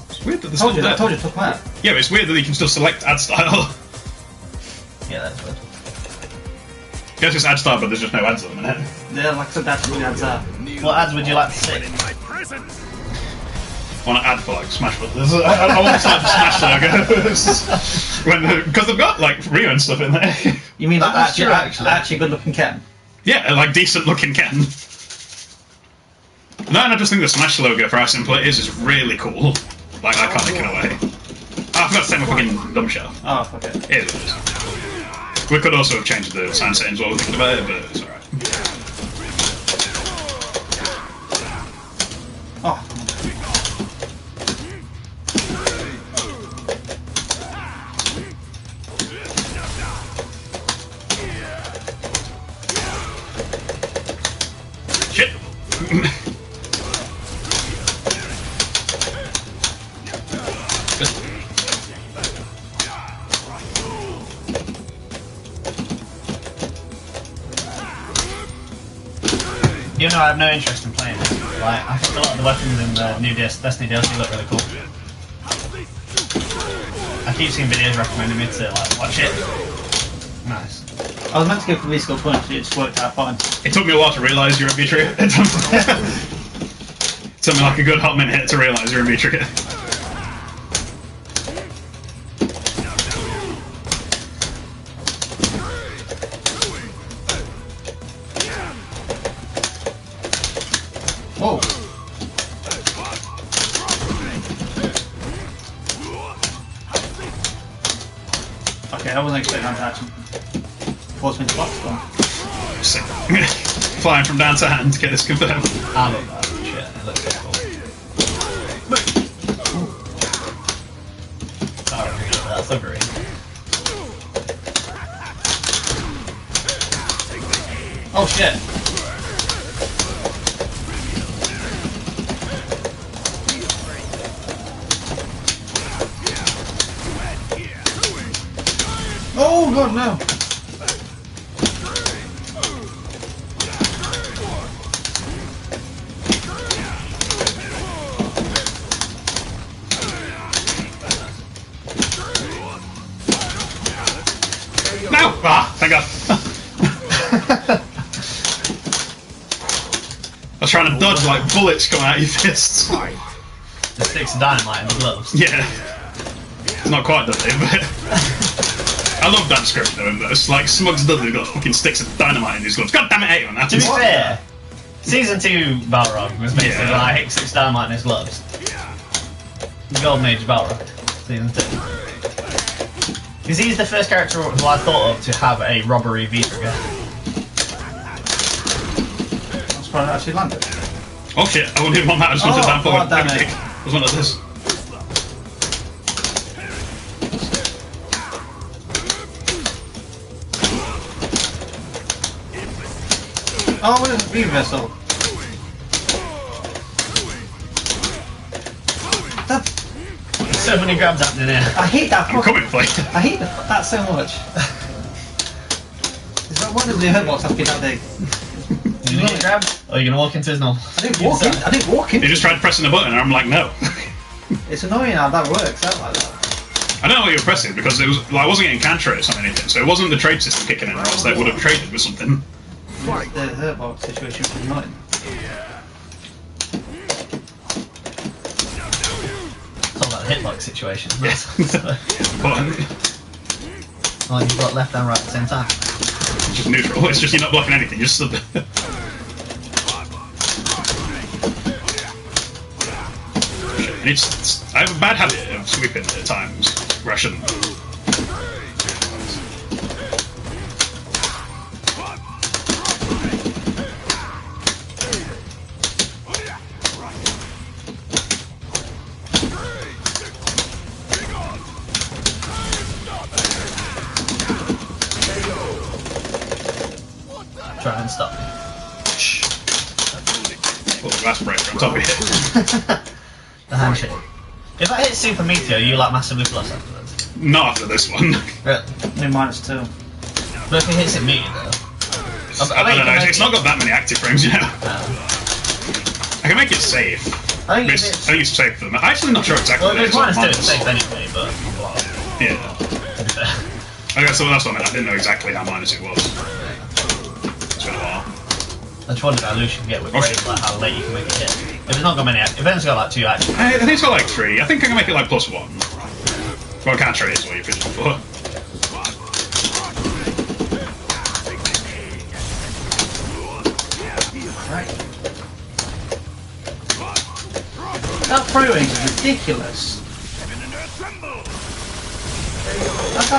It's weird that I told you, took them out. Yeah, but it's weird that you can still select ad style. Yeah, that's weird. Yes, it's ad style, but there's just no ads at the minute. Yeah, like I said, that's what the ads are. What ads would you like to see? I want to add for like Smash Brothers. I want to start the Smash logo because they've got like Rio and stuff in there. You mean like actually good looking Ken? Yeah, like decent looking Ken. No, and I just think the Smash logo for how simple it is really cool. Like iconic in a way. Oh, I forgot to say my fucking dumb shell. Oh, fuck it. It is. We could also have changed the sound settings while we thinking about it, but it's alright. Oh. Shit! You know, I have no interest in playing it. Like, I think a lot of the weapons in the new Destiny DLC look really cool. I keep seeing videos recommending me to like watch it. Nice. I was meant to go for musical points, but it just worked out fine. It took me a while to realise you're a V-Trigger. It took me like a good hot minute to realise you're a V-Trigger. Whoa. Okay, I wasn't expecting that to action. Force me to box one. Sick. Flying from down to hand to get this confirmed. I love that shit. It looks so cool. Sorry, that's so great. Oh shit. Oh god, no! No! Ah, thank God. I was trying to dodge like bullets coming out of your fists. The sticks of dynamite in the gloves. Yeah. It's not quite Dudley, but I love that description of him though. It's like Smugs Dudley got fucking sticks of dynamite in his gloves. God damn it, Aeon. To be fair, Season 2 Balrog was basically like 6 dynamite in his gloves. The Golden Age Balrog, Season 2. Because he's the first character who I thought of to have a robbery V-trigger. That's why I actually landed. Oh shit, I wouldn't even want that. I just wanted that God damn for it. I was one of this. Oh, what is a V-vessel? So many grabs happening here. I hate that I'm coming for you. I hate that so much. Is that one of the hurt box have been that big? You gonna get grabbed? Or are you gonna walk into his normal? I didn't walk in. They just tried pressing the button and I'm like, no. It's annoying how that works out like that. I don't know what you were pressing because it was like I wasn't getting counter rates on anything, so it wasn't the trade system kicking in or else they would have traded with something. The hurt box situation was annoying. It's all about the hitbox situation. Yeah. But Oh, you've got left and right at the same time. it's just neutral. It's just you're not blocking anything. You're just stood there. I have a bad habit of sweeping at times where I shouldn't. try and stop me. Put the glass breaker on top of it. The handshake. If I hit Super Meteor, you like massively plus afterwards. Not after this one. Really? No, -2. But if it hits it Meteor though. I don't know, it's not got that many active frames, you know. I can make it safe. I think I think it's safe for them. I'm actually not sure exactly well, what if it it's is. -2, it's safe anyway, but. Well, Yeah. to be fair. Okay, so that's what I meant. I didn't know exactly how minus it was. It's been a while. I just wondered how loose you can get with Oh, raids, like how late you can make it hit. If it's not got many, if it's got like 2 actions. I think it's got like 3. I think I can make it like +1. Well, counter is what you're pitching for. Right. That throw range is ridiculous. That's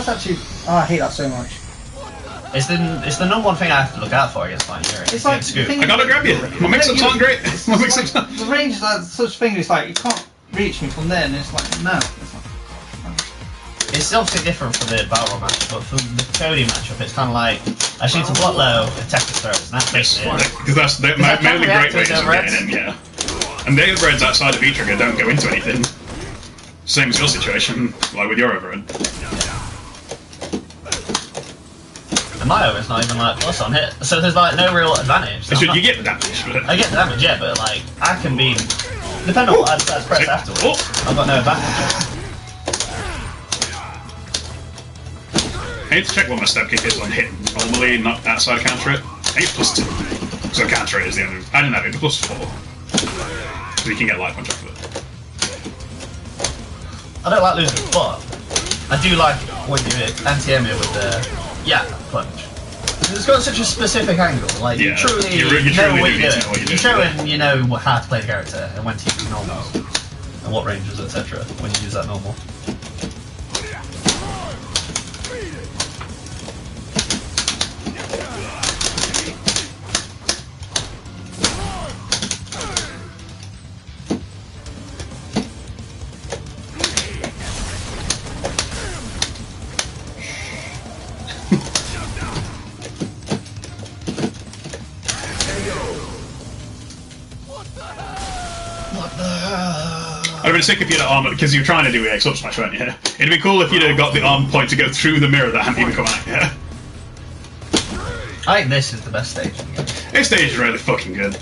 actually. Oh, I hate that so much. It's the number one thing I have to look out for against Flying Fury. It's like Scoop. the thing I gotta grab you. My mix-ups aren't great. My mix-ups aren't. The range is like such thing. It's like you can't reach me from there, and it's like no. It's like, It's obviously different for the battle match, but for the Cody matchup, it's kind of like I just need to block low, attack his throats, and that's basically it. Because that's the that mainly can great react ways to of overheads? getting in, yeah. And the overheads outside of E-Trigger don't go into anything. Same as your situation, like with your overhead. And my over's not even like plus on hit, so there's like no real advantage. So You get the damage, but... I get the damage, yeah, but like I can be depending on what I press afterwards. Oh. I've got no advantage. I need to check what my step kick is on hit. Normally, not outside counter it. I think it's +2. So counter it is the only... I didn't have it, but +4. So you can get life punch off of it. I don't like losing, but I do like when you hit anti-aim with the punch. It's got such a specific angle. Like Yeah, you truly you truly know do what need you're to doing. know what you're You're doing, showing you know how to play the character and when to use normals and what ranges, etc. When you use that normal. I'd have been sick if you'd have armor, because you're trying to do EX up smash, weren't you? It'd be cool if you'd have got the arm point to go through the mirror that hadn't even come out yet. I think this is the best stage in the game. This stage is really fucking good.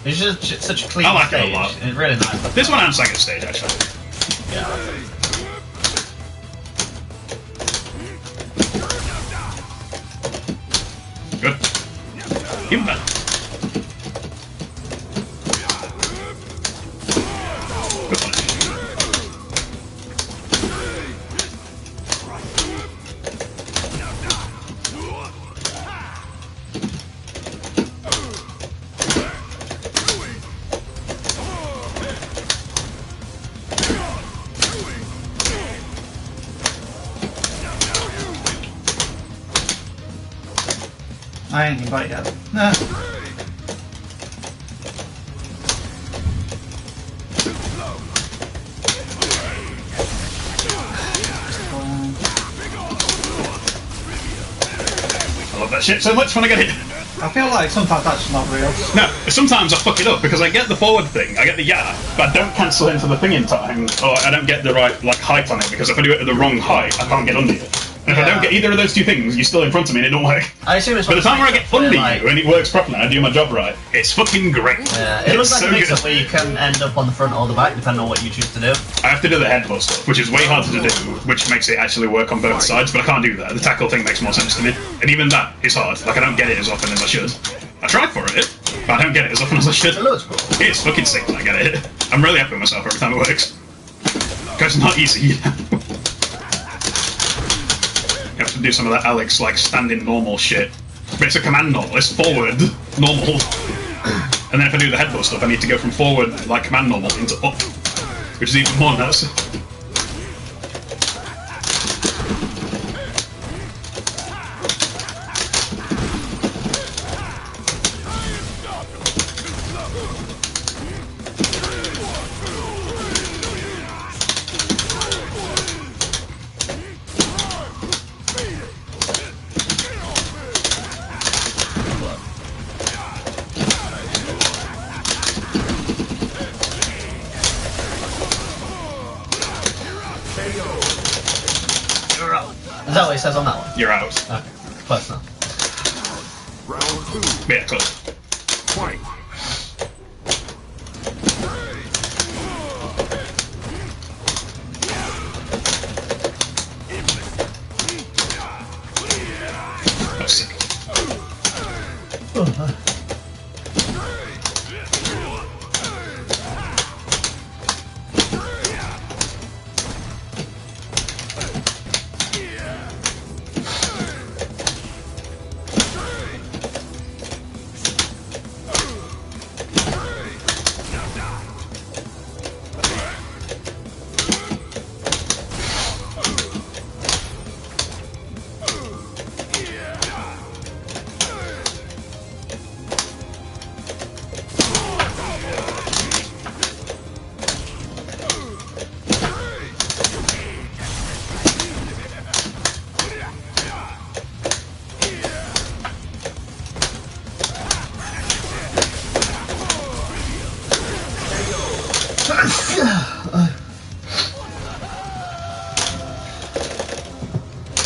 It's just such a clean I like it a stage. lot. It's really nice. This one and second stage, actually. Yeah. Good. Even better. Good punish. I ain't invite yet. No. I love that shit so much when I get it. I feel like sometimes that's just not real. No, sometimes I fuck it up because I get the forward thing, I get the but I don't cancel into the thing in time, or I don't get the right height on it, because if I do it at the wrong height, I can't get under it. And if I don't get either of those two things, you're still in front of me and it don't work. I assume it's By the time where I get under like, you and it works properly and I do my job right, it's fucking great. Yeah, it looks It's like so a mix-up good. where you can end up on the front or the back, depending on what you choose to do. I have to do the headbutt stuff, which is way harder to do, which makes it actually work on both sides, but I can't do that. The tackle thing makes more sense to me. And even that is hard. Like, I don't get it as often as I should. I try for it, but I don't get it as often as I should. It looks cool. It's fucking sick when I get it. I'm really happy with myself every time it works. Because it's not easy. You have to do some of that Alex, like, standing normal shit. But it's a command normal, it's forward, normal. And then if I do the headbutt stuff, I need to go from forward, like, command normal, into up. Which is even more nuts. that what it says on that one? You're out. Okay, close enough. Round 2. Yeah, close. Fight. That was sick.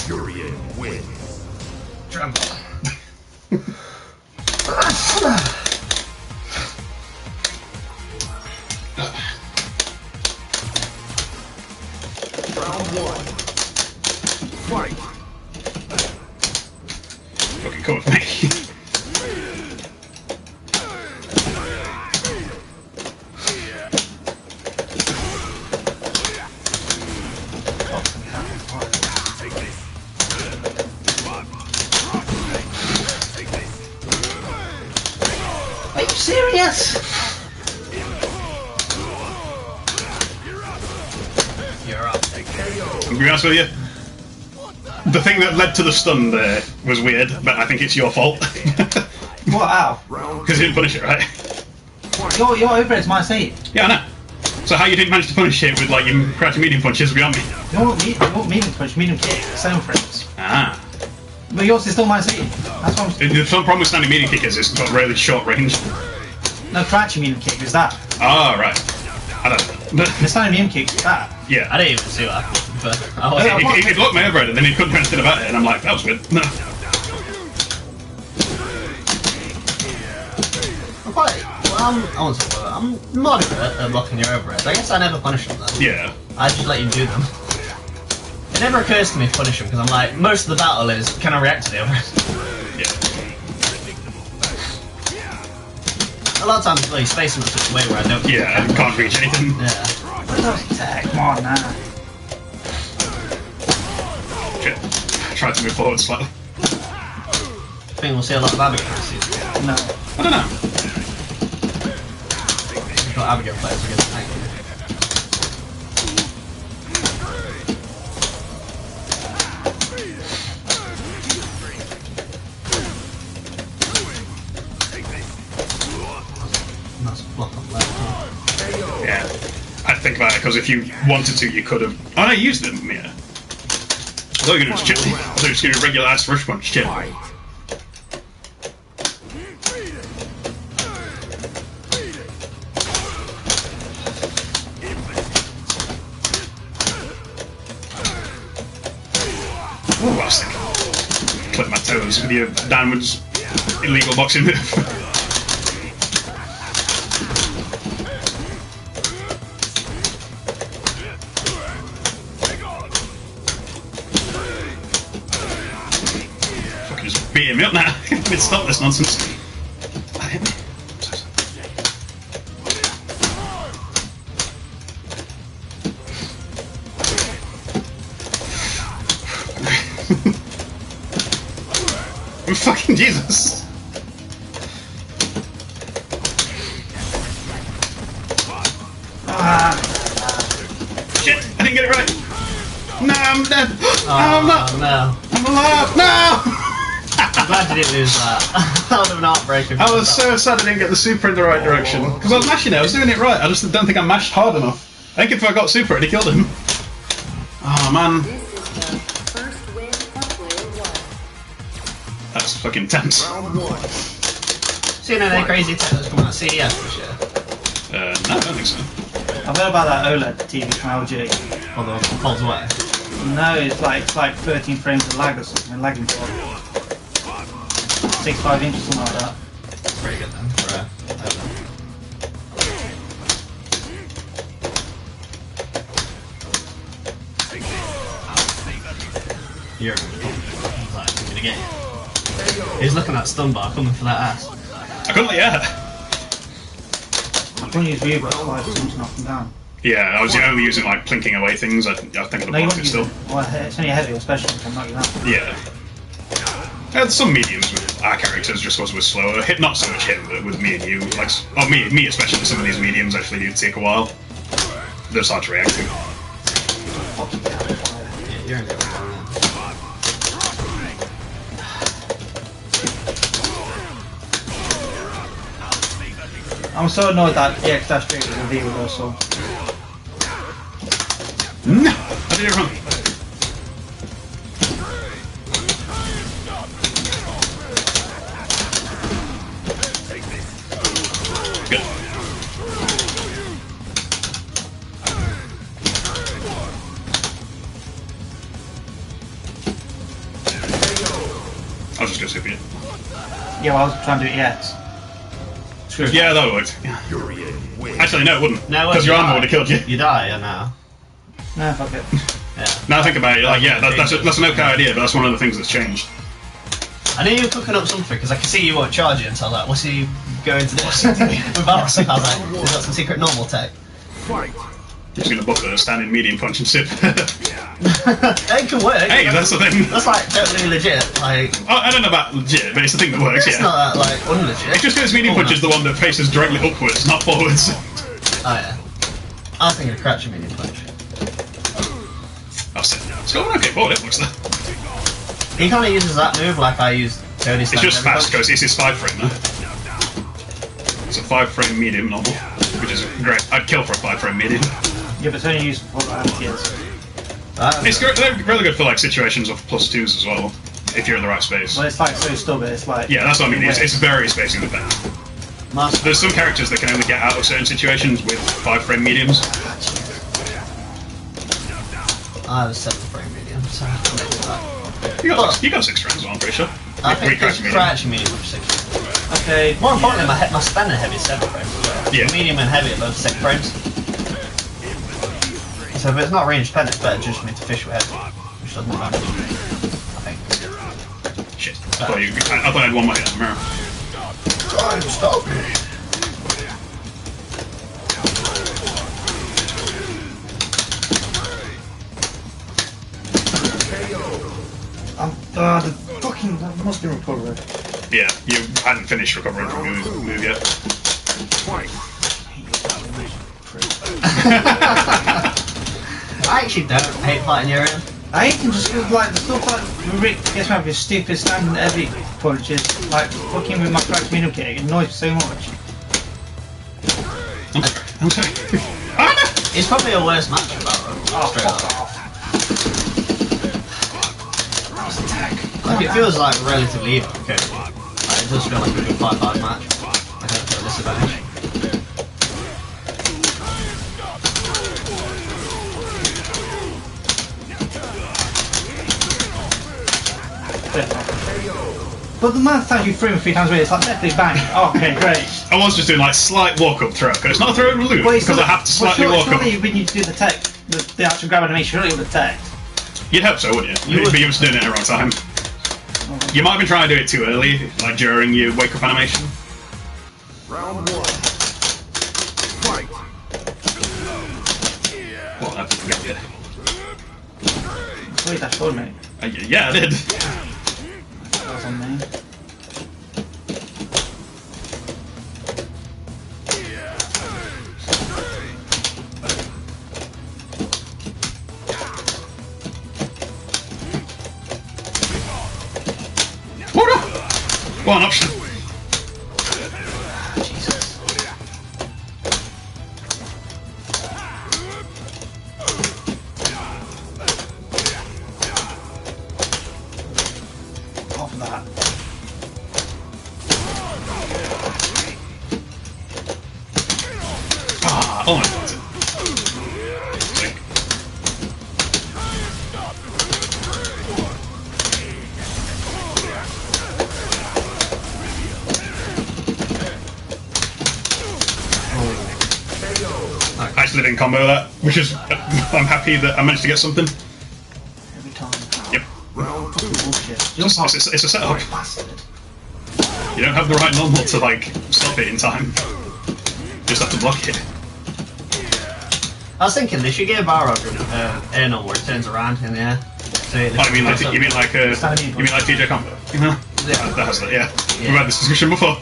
Furion wins. Round 1. Fight. Fucking come with me. Are you serious? You're up. I'm gonna be honest with you. The thing that led to the stun there was weird, but I think it's your fault. What? Ow. Round Because you didn't punish it, right? Your overhead's my seat. Yeah, I know. So how you didn't manage to punish it with like your crouching medium punches beyond me? You want medium punch, medium kick, 7 frames. Ah. But yours is still my seat. That's what I'm The problem with standing medium kick is it's got really short range. No, crouching medium kick is that. Ah, right. I don't know. The standing medium kick is that. Yeah. I didn't even see what happened, but I was It blocked my overhead and then he couldn't do anything about it, and I'm like, that was weird. No. I'm moderate at blocking your overhead. I guess I never punish them though. Yeah. I just let you do them. It never occurs to me to punish them because I'm like, most of the battle is, can I react to the overhead? Yeah. A lot of times like, you space them in such a way where I don't. Yeah, I can't reach anything. Yeah. Come on now. Shit. I tried to move forward slightly. I think we'll see a lot of Abigail this season. No. I don't know. We've got Abigail players against Tank. Nice block on left. Yeah. I think about it because if you wanted to, you could have. Oh no, you used them, yeah. I thought you were going to do chili. I thought you were just going to do regular ass rush punch chili. Ooh, I was thinking. Clip my toes with your downwards illegal boxing move. Fucking just beating me up now. Let's stop this nonsense. That hit me. Fucking Jesus. Shit, I didn't get it right. No, I'm dead. No, I'm not. No. I'm alive. No! I'm glad you didn't lose that. That would have been heartbreaking. I was so sad I didn't get the super in the right direction. Because I was mashing it, I was doing it right. I just don't think I mashed hard enough. I think if I got super, I'd have killed him. Oh man. First win for player 1. That's fucking tense. Round 1. Seen any crazy titles coming out CES this year? No, I don't think so. I've heard about that OLED TV from LG. Although it falls away. No, it's like 13 frames of lag or something. Lagging for 6-5 inches, something like that. That's pretty good then. For You're like, I'm gonna get you. He's looking at stun bar coming for that ass. I couldn't, yeah. I couldn't use view, but I something up and down. Yeah, I was only using like plinking away things. I think I'd have No, you blocked won't it use still. it. Well, it's only heavy or special, so I'm not using that. Yeah. There's some mediums with our characters just because we're slower. Hit not so much him, but with me and you, like, oh me especially. Some of these mediums actually do take a while. They're hard to react to. Yeah, you're in good one. I'm so annoyed that EX-3 is a V reversal. No! I did it wrong. Good. I was just gonna super you. Yeah, well, I was trying to do EX. Screw it. Yeah, that worked. Yeah. Furion wins. Actually, no, it wouldn't. No, Because your armor would have killed you. You die, yeah, now. No, fuck it. Yeah. Now think about it, like, yeah, that's an okay idea, but that's one of the things that's changed. I knew you were cooking up something because I could see you weren't charging, so I was like, what's he going to do? With us? I was like, is that some secret normal tech? Fight. Just gonna book a standing medium punch and sip. It can work. Hey, that's the thing. That's like totally legit. Like, I don't know about legit, but it's the thing that works, it's yeah. not that like unlegit. It's just because medium punch is the one that faces directly upwards, not forwards. Oh yeah. I was thinking of crouching medium punch. I'll sit down. It's going okay forward, it looks like. He kind of uses that move like I use Tony's. It's just fast because it's his 5-frame though. It's a 5-frame medium novel, which is great. I'd kill for a 5-frame medium. Yeah, but it's only used for kids. It's good, they're really good for like situations of +2s as well, if you're in the right space. Well, it's like so stubborn, it's like... Yeah, that's what I mean. It's very spacing dependent. There's some characters that can only get out of certain situations with 5-frame mediums. I was 7-frame medium, so I can make that. You got 6 frames on, I'm pretty sure. I think crouching it's crouching medium for 6 frames. Okay. More importantly, my standard heavy is 7 frames as well. Yeah. Medium and heavy are both 6 frames. So if it's not range dependent, it's better just for me to fish with heavy, which doesn't matter. I think. Shit. I thought I had one more hit on the mirror. Time to stop me. The fucking... That must be recovery. Yeah, you hadn't finished recovering from your move yet. Fight. I actually don't hate fighting Urian. I hate him just with like the stuff like Rick gets me with his stupid standing heavy punches, like fucking with my crouch medium kick, it annoys me so much. I'm sorry. It's probably a worse match for Barrow. Oh, fuck off. Like, it feels like relatively even, okay? Like, it does feel like a good 5-5 match. I don't feel disadvantage. But the amount of times you threw him 3 times really, it's like definitely bang. Oh, okay, great. I was just doing like slight walk up throw, because it's not a throw and loop, Well, it's because I not- have to slightly well, walk up. surely when you do the tech, the actual grab animation, surely it would detect. You'd hope so, wouldn't you? But you were just doing it at the wrong time. You might have been trying to do it too early, like during your wake up animation. Round 1. Fight. Well, I didn't get it. Wait, that's good, mate. Yeah, I did. That was on me. One option. Jesus. Off that. Ah, oh my god. I actually didn't combo that, which is I'm happy that I managed to get something. Every time. Yep. Round 2. Bullshit. It's a setup. Bastard. You don't have the right normal to like stop it in time. Just have to block it. I was thinking they should give Balrog air normal where it turns around in the air. So Oh, you mean like TJ combo? You know? Yeah. That has that. Yeah. We've had this discussion before.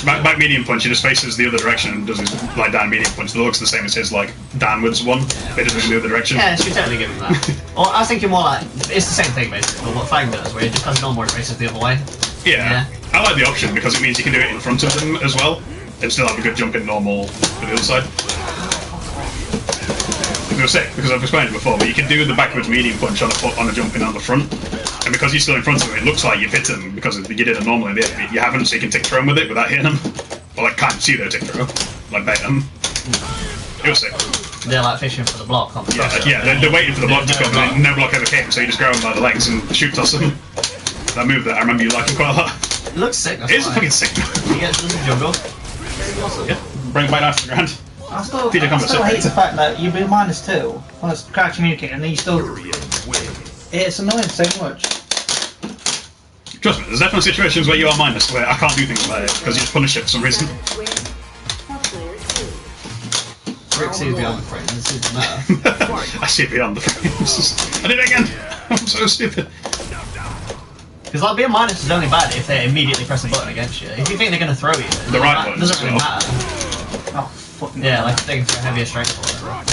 Back medium punch, he just faces the other direction and does his like down medium punch that looks the same as his like downwards one, but it doesn't go the other direction. Yeah, should totally give him that. Well, I was thinking more like it's the same thing basically, but what Fang does, where he just has normal and faces the other way. Yeah. I like the option because it means you can do it in front of them as well, and still have a good jump in normal for the other side. I was gonna say, because I've explained it before, but you can do the backwards medium punch on a jump in on the front, and because you're still in front of him, it looks like you've hit him because you did it normally, but you haven't, so you can tick throw him with it without hitting him. Or like kind of pseudo tick throw, like bait him. It was sick. They're like fishing for the block on the Yeah, they're waiting for the block to come, and no block ever came, so you just grab him by the legs and shoot toss him. That move that I remember you liking quite a lot. It looks sick. It is fucking sick. He gets to the jungle. Yeah, bring it back down to the ground. I still Peter Combo hate separate. the fact that you've been -2 on a crouch communicate and then you still. It's annoying so much. Trust me, there's definitely situations where you are minus, where I can't do things about it because you just punish it for some reason. Win. Top player 2. Rick sees beyond the frame. This is matter. I see it beyond the frames. I did it again! I'm so stupid. Because like being minus is only bad if they immediately press a button against you. If you think they're going to throw you, The right that buttons doesn't really as well. matter. Oh, fucking. Yeah, like they can throw heavier strength or whatever.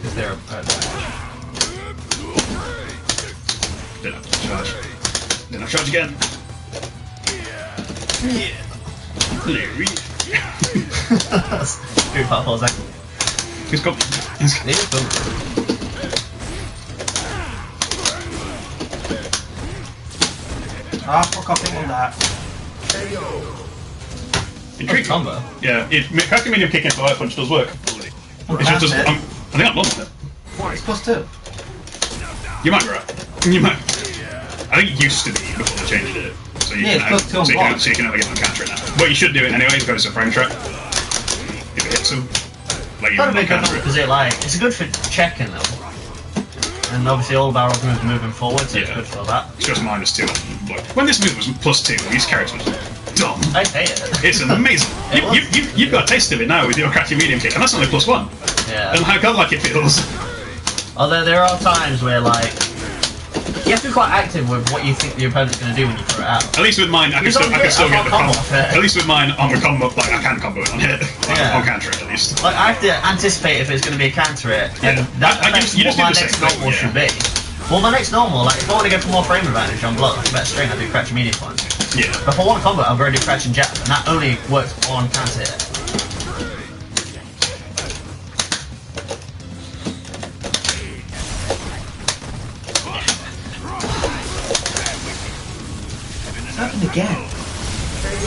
Because they're Didn't have to charge. Didn't have to charge again. Street Fighter 4 second. He's got. It is good. Ah, fuck off, it on that. Intriguing. Combo. Yeah, cracking medium kick into light punch does work. It's just, I think I'm lost it. It's +2. You might be right. You might. I think it used to be before they changed it. So you, Yeah, it's +2 on block. so you can only get on counter it now. But you should do it anyway, it goes to frame trap. If it hits him. Like you That'd can be good counter because it. it like it's good for checking them. And obviously all barrels moves moving forward, so it's Yeah. good for that. It's just -2. Like, when this move was +2, these characters were dumb. I hate it. It's amazing. It was. You've got a taste of it now with your cracking medium kick, and that's only +1. Yeah. And how godlike it feels. Although there are times where like you have to be quite active with what you think the opponent's going to do when you throw it out. At least with mine, I can Because still on hit, get I the can't combo. combo off it. At least with mine on the combo, like I can combo it on hit, Yeah. on counter it at least. Like I have to anticipate if it's going to be a counter it, and Yeah. that I affects you what just do my the next same thing, normal yeah. should be. Well, my next normal, like if I want to go for more frame advantage on block, better string, I do crouch and medium punch. Yeah. But if I want combo, I'm going to do crouch and jab, and that only works on counter hit. It's happened again.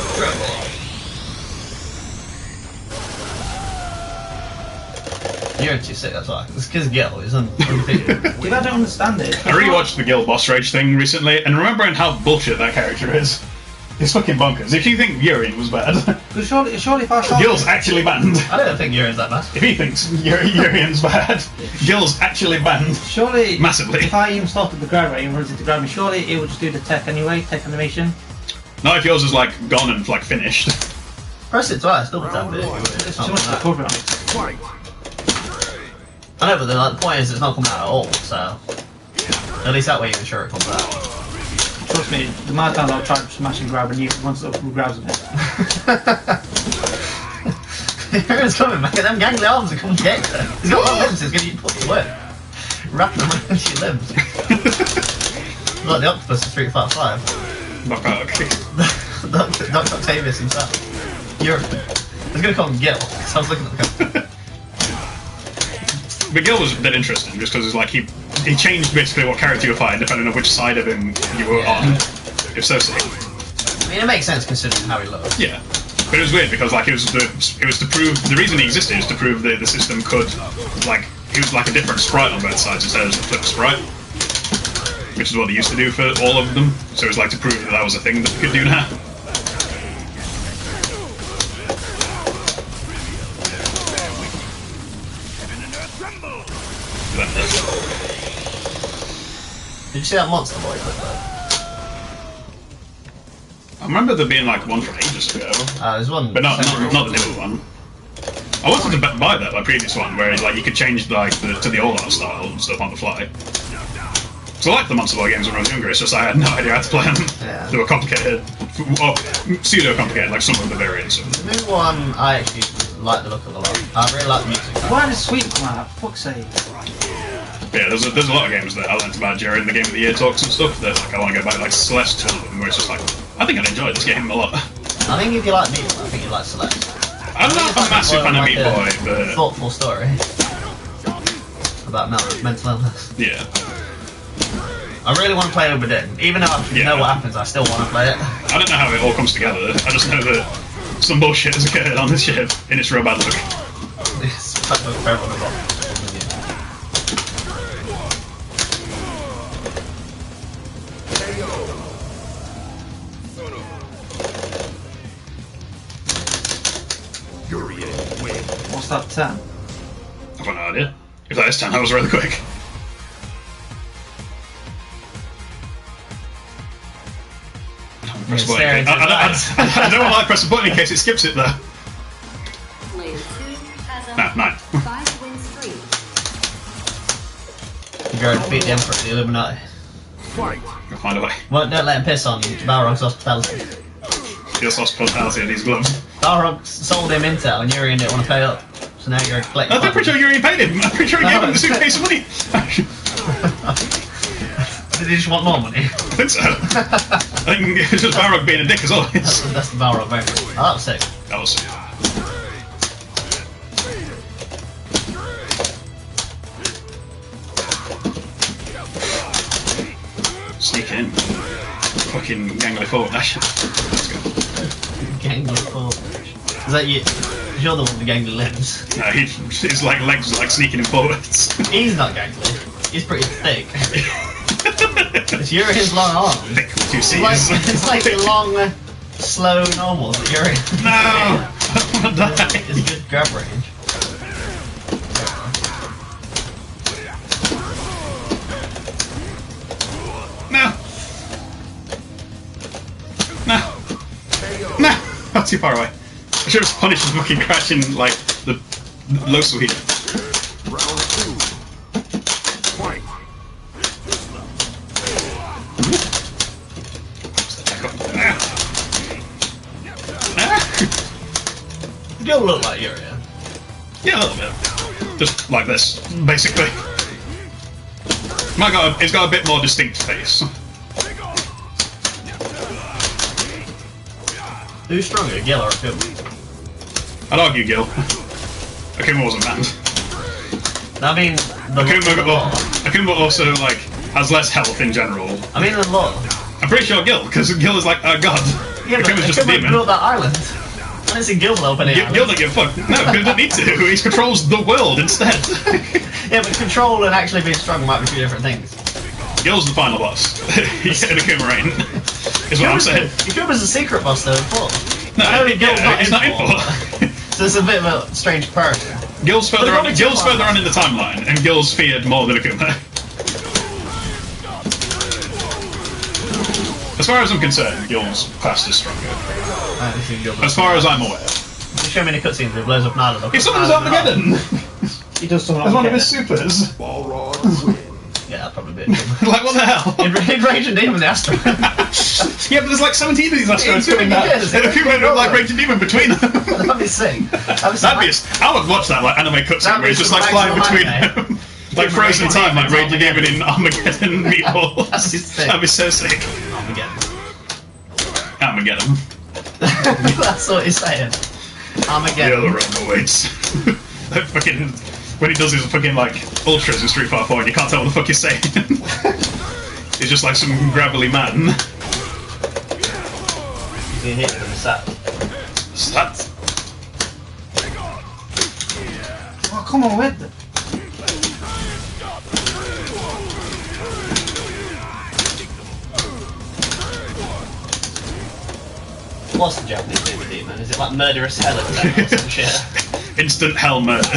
You're too sick, that's why. This kid's Gil is undefeated. Dude, I don't understand it. I rewatched the Gil boss rage thing recently, and remembering how bullshit that character is. It's fucking bonkers. If you think Urian was bad, Because surely if I start. Gil's actually banned. I don't think Urian's that bad. If he thinks Urian's bad, Gil's actually banned. Surely. Massively. If I even started the grab rate and runs into grab me, surely it would just do the tech anyway, tech animation. Not if yours is like gone and like finished. Press it twice, double tap it. There's It's too not much that. recovery on it. Fight. I know, but then, like, the point is it's not coming out at all, so at least that way you're sure it comes out. Trust me, the amount of times I've tried to smash and grab and you once up who grabs on it. Urian's coming, man. Them gangly arms are coming to get you. He's got one limbs, he's going to put to work. Wrapping them around your limbs. Like the octopus in Street Fighter 5. Knockout. Dr. Octavius himself. Urian. I was going to call him Gil, because I was looking at the But Gil was a bit interesting just because it's like he changed basically what character you were fighting depending on which side of him you were on. It's so sick. I mean, it makes sense considering how he looks. Yeah. But it was weird because like it was to prove the reason he existed is to prove that the system could like it was like a different sprite on both sides instead of just a flip sprite. Which is what they used to do for all of them. So it was like to prove that that was a thing that we could do now. Did you see that monster boy clip though? I remember there being like one from ages ago, There's one. but not the new one. I wanted to buy that, previous one, where like you could change like to the old art style and stuff on the fly. So I liked the Monster Boy games when I was younger. It's just I had no idea how to play them. Yeah. They were complicated, or pseudo complicated, like some of the variants. The new one, I actually like the look of a lot. I really like the music. Why did Sweet come out? Fuck's sake. But yeah, there's a lot of games that I learned about during the Game of the Year talks and stuff that like I want to go back. Like Celeste's one of them, where it's just like I think I'd enjoy this game a lot. I think if you like Meat Boy, I think you like Celeste. I don't know if I'm a massive fan of Meat Boy, but thoughtful story about mental illness. yeah. I really want to play Oberdin. Even though I know what happens, I still want to play it. I don't know how it all comes together. I just know that some bullshit has occurred on this ship, and it's real bad luck. It's quite for everyone involved. What's that 10? I've got no idea. If that is 10, that was really quick. Press the button. I don't want to press the button in case it skips it though. Player 2 has a No, 9. 5 wins 3. You go and defeat the Emperor, the Illuminati. Fight. I'll find a way. Well, don't let him piss on Balrog's hospitality. Just hospitality in these gloves. Balrog sold him Intel and Urian didn't want to pay up. So now you're collecting. I'm pretty sure you already paid him. I'm pretty sure you gave him the suitcase of money. Did he just want more money? I think so. I think it's just Balrog being a dick as always. That's the Balrog moment. Oh, that was sick. That was sick. Sneak in. Fucking gangly forward dash. Let's go. Gangly forward. Is that you? You're the one with the gangly limbs. No, his like legs are like sneaking him forwards. He's not gangly. He's pretty thick. It's Urian's long arms. Thick with 2 C's. It's like long, slow normals that Urian. No! I don't want to die. It's good grab range. No! No! No! That's too far away. I should have punished the fucking crashing like the low sweep. Round 2. Fight. You don't look like Urian. Yeah, a little bit. Just like this, basically. It's got a bit more distinct face. Who's stronger, Gil or Akuma? I'd argue Gil. Akuma wasn't banned. I mean, the Akuma also like has less health in general. I mean, the law. I'm pretty sure Gil, because Gil is like a god. Yeah, but Akuma's just a Akuma demon. built that island. I didn't see Gil blow up any Gil island. don't give a fuck. No, because he doesn't need to. He controls the world instead. Yeah, but control and actually being strong might be two different things. Gil's the final boss. He's in Akuma Rain. Is what I'm saying. Akuma's a secret boss though in 4. No, I know Gil's he's not in four. 4. So it's a bit of a strange person. Gil's further But on. there's Gil's only two further on in the timeline, and Gil's feared more than Akuma. As far as I'm concerned, Gil's classed as stronger. As far as I'm aware. Just show me the cutscenes where he blows up an island. He summons Armageddon! He does summon As one of Armageddon. his supers. Balrog win. Yeah, that'd probably be it. Like, what the hell? In Rage and Demon, the asteroid. Yeah, but there's like 17 of these asteroids Yeah, coming out. yes, And Akuma would like Rage and Demon between them. That'd be sick. That'd be I would watch that like anime cutscene That'd where be he's just some like flying maximum between anime. them. Like frozen time, like Rage and Demon in Armageddon meatballs. That'd be sick. That'd be so sick. Armageddon. That's what he's saying. The Armageddon. other realm awaits. That fucking when he does his fucking like ultras in Street Fighter 4 and you can't tell what the fuck he's saying. He's just like some gravelly man. He's being hit with a sap. Sat. Oh, come on with it. What's the Japanese name of demon? Is it like murderous hell or some shit? Instant hell murder.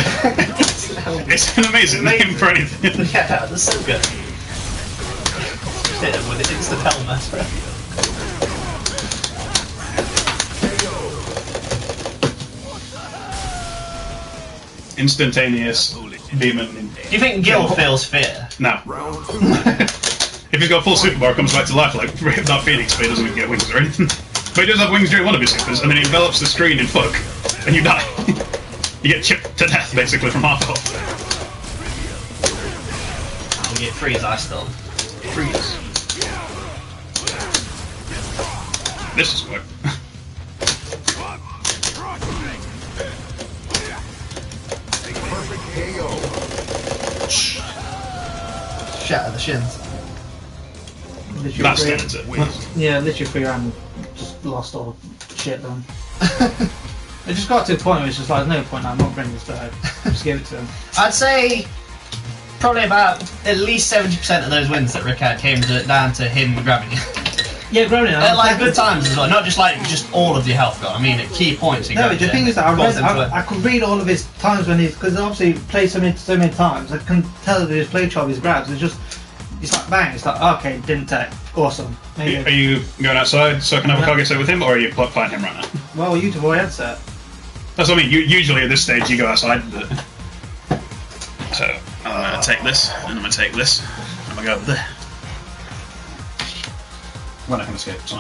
It's an amazing name for anything. Yeah, that's so good. Hit him with the instant helmet. Instantaneous demon. Do you think Gil feels fear? No. Round 2. If he's got full super bar, comes back to life like that Phoenix, but he doesn't even get wings or anything. But he does have wings during one of his supers, and then he envelops the screen in fuck, and you die. You get chipped to death, basically, from half health. I'll get freeze ice still. Freeze. This is what. Perfect KO. Shatter the shins. Literally That's free- it. Yeah, literally free hand just lost all shit then. It just got to a point where it's just like, there's no point now, I'm not bringing this back. Just give it to him. I'd say probably about at least 70% of those wins that Rick had came down to him grabbing you. Yeah, Gronin. At like good times as well, not just like just all of your health gone. I mean, at key points he No, grabbed the you thing is that and I could read all of his times when he's, because obviously he played so many times, I can tell that his play chart, his grabs, it's like bang, it's like, okay, didn't take, awesome. Maybe. Are you going outside so I can have a Kage set with him, or are you fighting him right now? Well, you to avoid headset. That's what I mean. Usually at this stage you go outside. So I'm gonna take this, and I'm gonna take this, and I'm gonna go over there. When I can escape, so.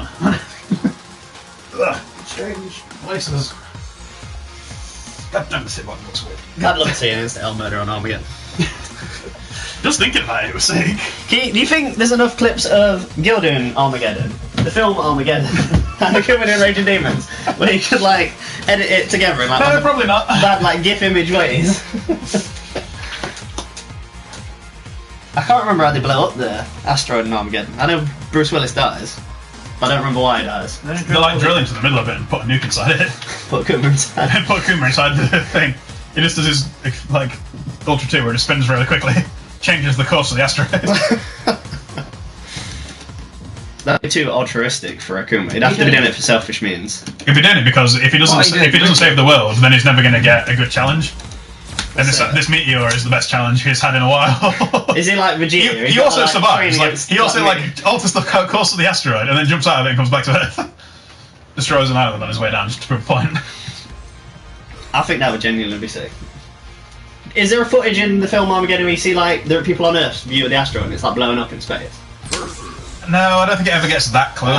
Change places. God damn, the sit button looks weird. I'd love to see an instant L murder on Armageddon. Just thinking about it was sick. Do you think there's enough clips of Gil doing Armageddon, the film Armageddon, and the Kuma doing Raging Demons, where you could like edit it together in like No, probably not. bad like GIF image ways? I can't remember how they blow up the asteroid in Armageddon. I know Bruce Willis dies, but I don't remember why he dies. They like drill into the middle of it and put a nuke inside it. Put Kuma inside. And put Kuma inside the thing. It just does his like Ultra 2 where it just spins really quickly. Changes the course of the asteroid. That'd be too altruistic for Akuma. He'd have to be doing it for selfish means. If he didn't, because if he doesn't save the world, then he's never going to get a good challenge. And this meteor is the best challenge he's had in a while. Is he like Vegeta? He also survives. Like, he also like alters the course of the asteroid and then jumps out of it and comes back to Earth. Destroys an island on his way down just to prove a point. I think that would genuinely be sick. Is there a footage in the film Armageddon where you see like there are people on Earth's view of the asteroid and it's like blowing up in space? No, I don't think it ever gets that close.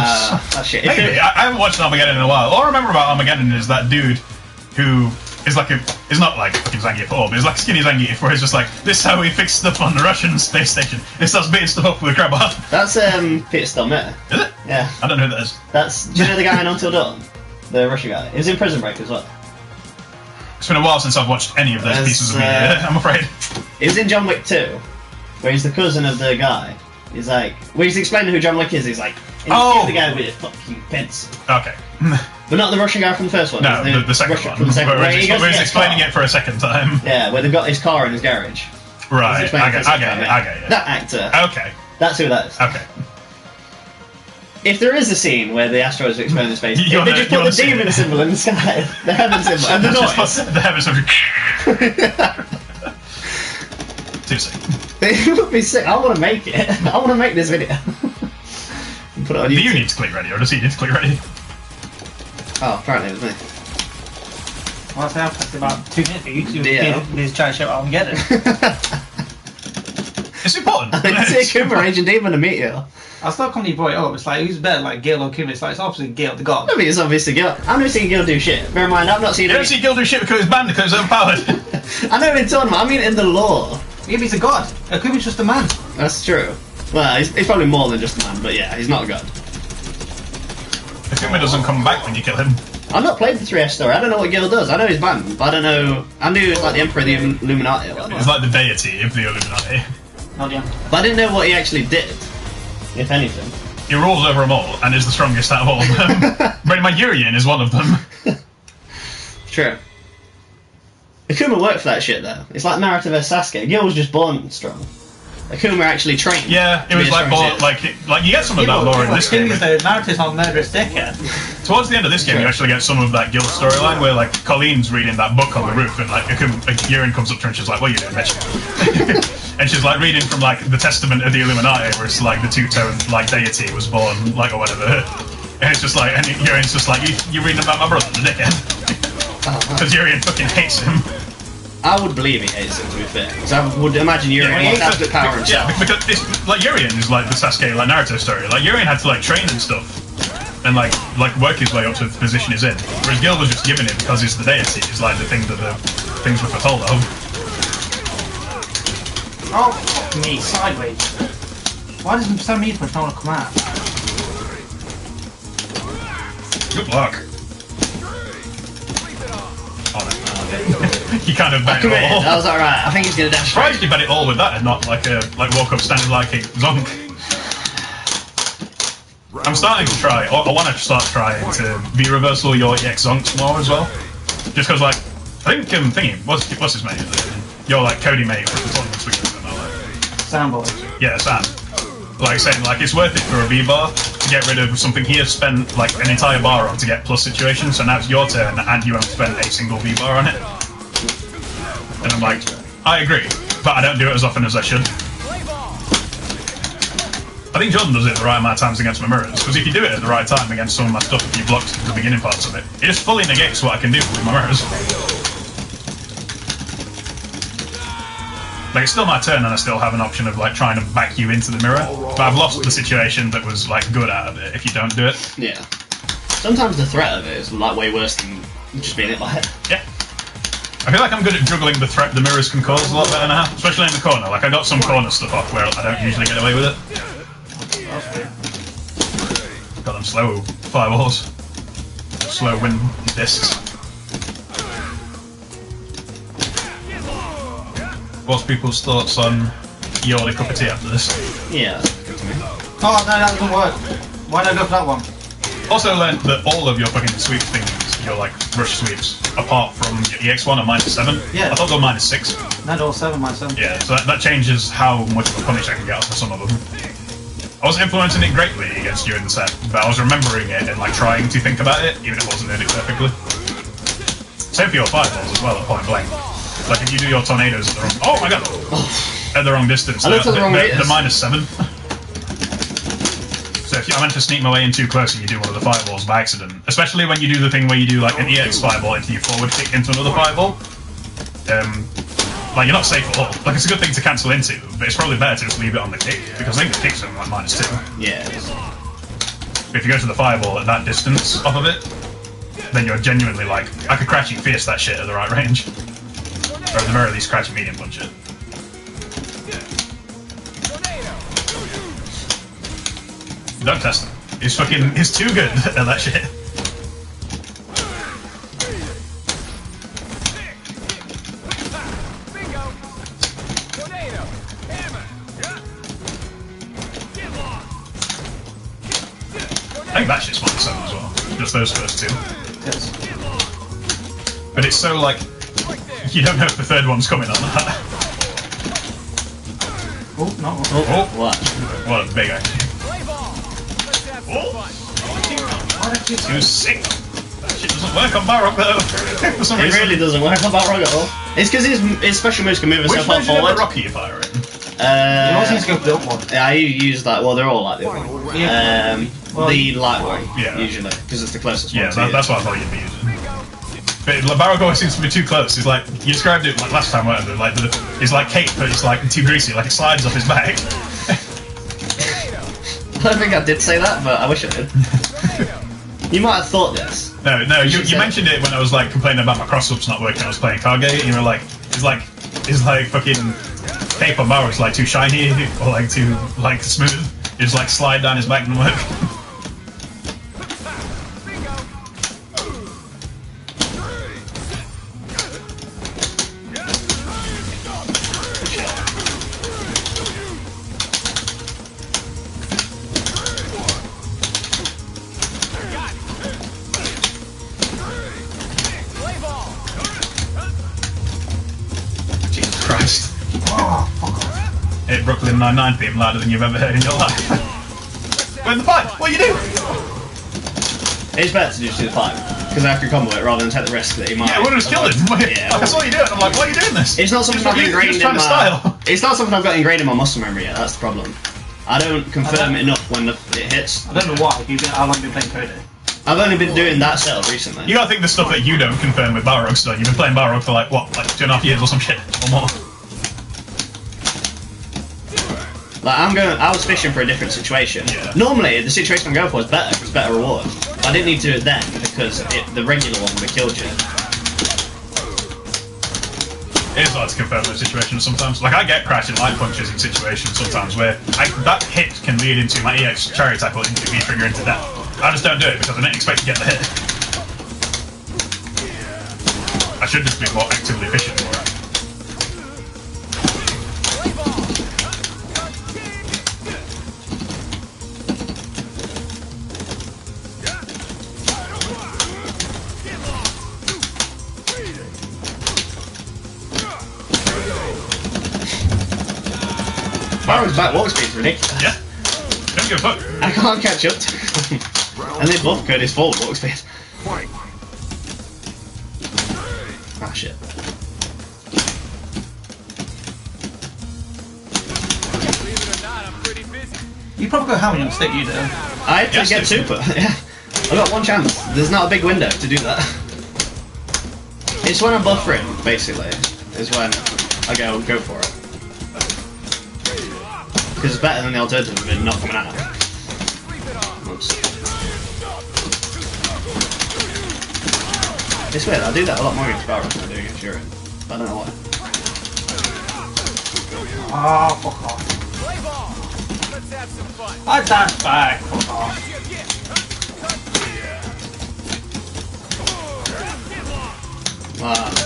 That's shit. Maybe. I haven't watched Armageddon in a while. All I remember about Armageddon is that dude who is like is not like fucking Zangief at all, but he's like skinny Zangief, where he's just like, this is how we fix stuff on the Russian space station. It starts beating stuff up with a crab bar. That's Peter Stelmette. Is it? Yeah. I don't know who that is. That's. Do you know the guy in Until Dawn? The Russian guy. He was in Prison Break as well. It's been a while since I've watched any of those There's, pieces of media, I'm afraid. He was in John Wick 2, where he's the cousin of the guy. He's like, when he's explaining who John Wick is, he's like, Oh! the guy with a fucking pencil. Okay. But not the Russian guy from the first one. No, it's the second Russian one. From the second, Where he he's goes to get his explaining car. it for a second time. Yeah, where they've got his car in his garage. Right, He's explaining I get for a it, second, I get it. That actor. Okay, That's who that is. okay. If there is a scene where the asteroids are exploding in space, You if they wanna- just you put the wanna see demon it. symbol in the sky, the heaven symbol, and the Just noise. put the heavens of too sick. It would be sick. I want to make it. I want to make this video. And put it on Do YouTube. you need to click ready, or does he need to click ready? Oh, apparently it was me. Well, I say I've passed about 2 minutes for you to Yeah. he's trying to show out and get it. It's important. It's a Kuma Raging Demon and Meteor. I still can't even brought it up. It's like, who's better, like Gil or Kuma? It's like, it's obviously Gil, the god. I mean, it's obviously Gil. I've never seen Gil do shit. Bear in mind, I've not seen You don't see Gil do shit because he's banned because he's overpowered. I know in tournament, I mean in the lore. Yeah, but he's a god. Akuma's just a man. That's true. Well, he's probably more than just a man, but yeah, he's not a god. Akuma doesn't come back when you kill him. I've not played the 3S story. I don't know what Gil does. I know he's banned, but I don't know. I knew he was like the Emperor of the Illuminati or whatever. He's like the deity of the Illuminati. Not yet. But I didn't know what he actually did, if anything. He rules over them all and is the strongest out of all of them. But my Urian is one of them. True. Akuma worked for that shit though. It's like Naruto vs Sasuke. Gil was just born strong. Akuma actually trained. Yeah, it to be was as like strong more as he is. like you get some of that lore in this The thing game. is, the narrative's on murderous dickhead. Towards the end of this game, you actually get some of that guild storyline where like Colleen's reading that book on the roof, and like Yurin comes up to her and she's like, "What are you doing, bitch?" And she's like reading from like the Testament of the Illuminati, where it's like the two-toned like deity was born, like or whatever. And it's just like, and Yurin's just like, "You're reading about my brother, the dickhead," because Yurin fucking hates him. I would believe he hates it, to be fair. Because I would imagine Yurin he wants hates absolute power himself. Yeah, because it's, like Yurin is like the Sasuke like Naruto story. Like Yurin had to like train and stuff, and like work his way up to the position he's in. Whereas Gil was just given it because he's the deity. It's like the thing that the things were foretold of. Oh, fuck me, sideways. Why does so many push not want to come out? Good luck. Oh, no. He kind of bet it all. I was alright. I think he's gonna dash. Surprised you bet it all with that and not like walk up standing like a zonk. I'm starting to try, or I want to start trying to V-reversal your EX zonks more as well. Just because like, I think thingy, what's his mate? Your like Cody mate was the tournament week. Soundboy. Yeah, Sam. Like saying like it's worth it for a V-bar to get rid of something he has spent like an entire bar on to get plus situation, so now it's your turn and you haven't spent a single V-bar on it. And I'm like, I agree, but I don't do it as often as I should. I think Jordan does it the right amount of times against my mirrors, because if you do it at the right time against some of my stuff, if you blocked the beginning parts of it, it just fully negates what I can do with my mirrors. Like, it's still my turn and I still have an option of like trying to back you into the mirror, but I've lost the situation that was like good out of it if you don't do it. Yeah. Sometimes the threat of it is like way worse than just being hit by it. Yeah. I feel like I'm good at juggling the threat the mirrors can cause a lot better now, especially in the corner. Like, I got some corner stuff off where I don't usually get away with it. Got them slow fireballs. Slow wind discs. What's people's thoughts on Yordi Cup of Tea after this? Yeah, that's good to me. Oh, no, that doesn't work. Why don't I go for that one? Also learned that all of your fucking sweep things, your like rush sweeps, apart from your EX1 are -7. Yeah. I thought they were -6. No, all 7, my son. Yeah, so that changes how much of a punish I can get out of some of them. I wasn't implementing it greatly against you in the set, but I was remembering it and like trying to think about it, even if I wasn't doing it perfectly. Same for your fireballs as well at point blank. Like if you do your tornadoes at the wrong, oh my god, at the wrong distance, I looked at the wrong they're meters. -7. So if I meant to sneak my way in too close and you do one of the fireballs by accident, especially when you do the thing where you do like an EX fireball into your forward kick into another fireball, like you're not safe at all. Like it's a good thing to cancel into, but it's probably better to just leave it on the kick, because I think the kick's only like -2. Yeah. But if you go to the fireball at that distance off of it, then you're genuinely like, I could crouching fierce that shit at the right range. Or at the very least crouching medium punch it. Don't test him. He's too good at that shit. I think that shit's -7 as well. Just those first two. Yes. But it's so like, you don't know if the third one's coming on that. Oh, no. Oh, What? what a big action. Oh, too sick. That shit doesn't work on Barrock though. For some It reason. really doesn't work on Balrog at all. It's because his special moves can move Which himself far version of forward. the Rocky you fire in? You always need to go for the up one. Yeah, I use like, well, they're all like the other one. Yeah. The light one, Yeah. usually, because it's the closest Yeah, one. to you. that's what I thought you'd be using. But like, Barrock always seems to be too close. It's like, you described it like last time, whatever, like it's like cake, but it's like too greasy, like it slides off his back. I don't think I did say that, but I wish I did. You might have thought this. No, you said- mentioned it when I was like complaining about my cross-ups not working. I was playing Kage, and you were like, it's like fucking tape on Barrock's like too shiny or like too like smooth. You just like slide down his back and work. Jesus Christ. Oh, fuck off. hit Brooklyn Nine-Nine theme louder than you've ever heard in your life. Go in the pipe! What are you doing? It's better to just do the 5, because I can combo it rather than take the risk that he might. Yeah, I would have just killed him. Yeah, I saw you do it. I'm like, why are you doing this? It's not something I've ingrained in my. Style. It's not something I've got ingrained in my muscle memory yet. That's the problem. I don't confirm enough when it hits. I don't know why. How long have you been playing Cody? I've only been doing that setup recently. You gotta think the stuff that you don't confirm with Balrog still. You've been playing Balrog for like, what, like 2.5 years or some shit? Or more. Like, I was fishing for a different situation. Yeah. Normally, the situation I'm going for is better, it's better reward. But I didn't need to do it then, because the regular one would have killed you. It is hard to confirm those situations sometimes. Like, I get crashing light punches in situations sometimes where that hit can lead into my EX chariot tackle into me trigger into death. I just don't do it because I didn't expect to get the hit. I should just be more actively fishing for it. Barrow's back walk speed's ridiculous. Yeah. Don't give a fuck. I can't catch up to him. And they both cut his forward walk speed. Ah, shit. Believe it or not, I'm pretty busy. You probably go hammer on stick, you do. I had to Yes, get dude. super. Yeah. I got one chance. There's not a big window to do that. It's when I'm buffering, basically, is when I go for it. Because it's better than the alternative of it not coming out. Oops. It's weird, I do that a lot more against Barrow than I do against Urine. But I don't know why. Oh, fuck off. Play ball. Let's have some fun. I dash back. Fuck off.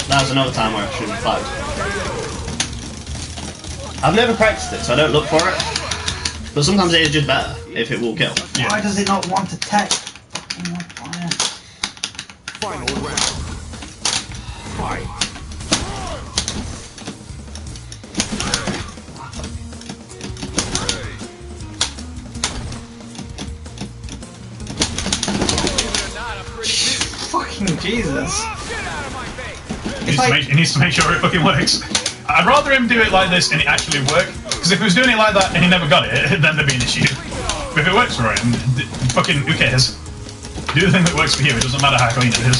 That was another time where I should have flagged. I've never practiced it, so I don't look for it. But sometimes it is just better if it will kill. Yeah. Why does it not want to tech? Final round. Fight. Believe it or not, I'm pretty busy. Fucking Jesus. Get out of my face. He needs to make sure it fucking works. I'd rather him do it like this and it actually work, because if he was doing it like that and he never got it, then there'd be an issue. But if it works for him, fucking who cares? Do the thing that works for you, it doesn't matter how clean it is.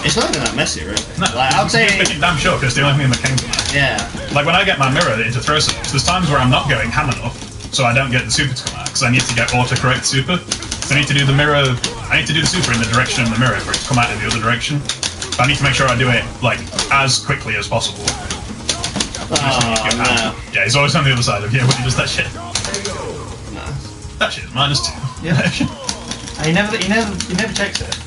It's not even that messy, really. No, Like, I'd say, just making damn sure, because the only thing that can. yeah. Like when I get my mirror into throw subs, there's times where I'm not going ham enough, so I don't get the super to come out, because I need to get autocorrect super. So I need to do the mirror, I need to do the super in the direction of the mirror for it to come out in the other direction. But I need to make sure I do it, like, as quickly as possible. Oh, no. Yeah, he's always on the other side of you when he does that shit. No. That shit is -2. Yeah. He never checks it.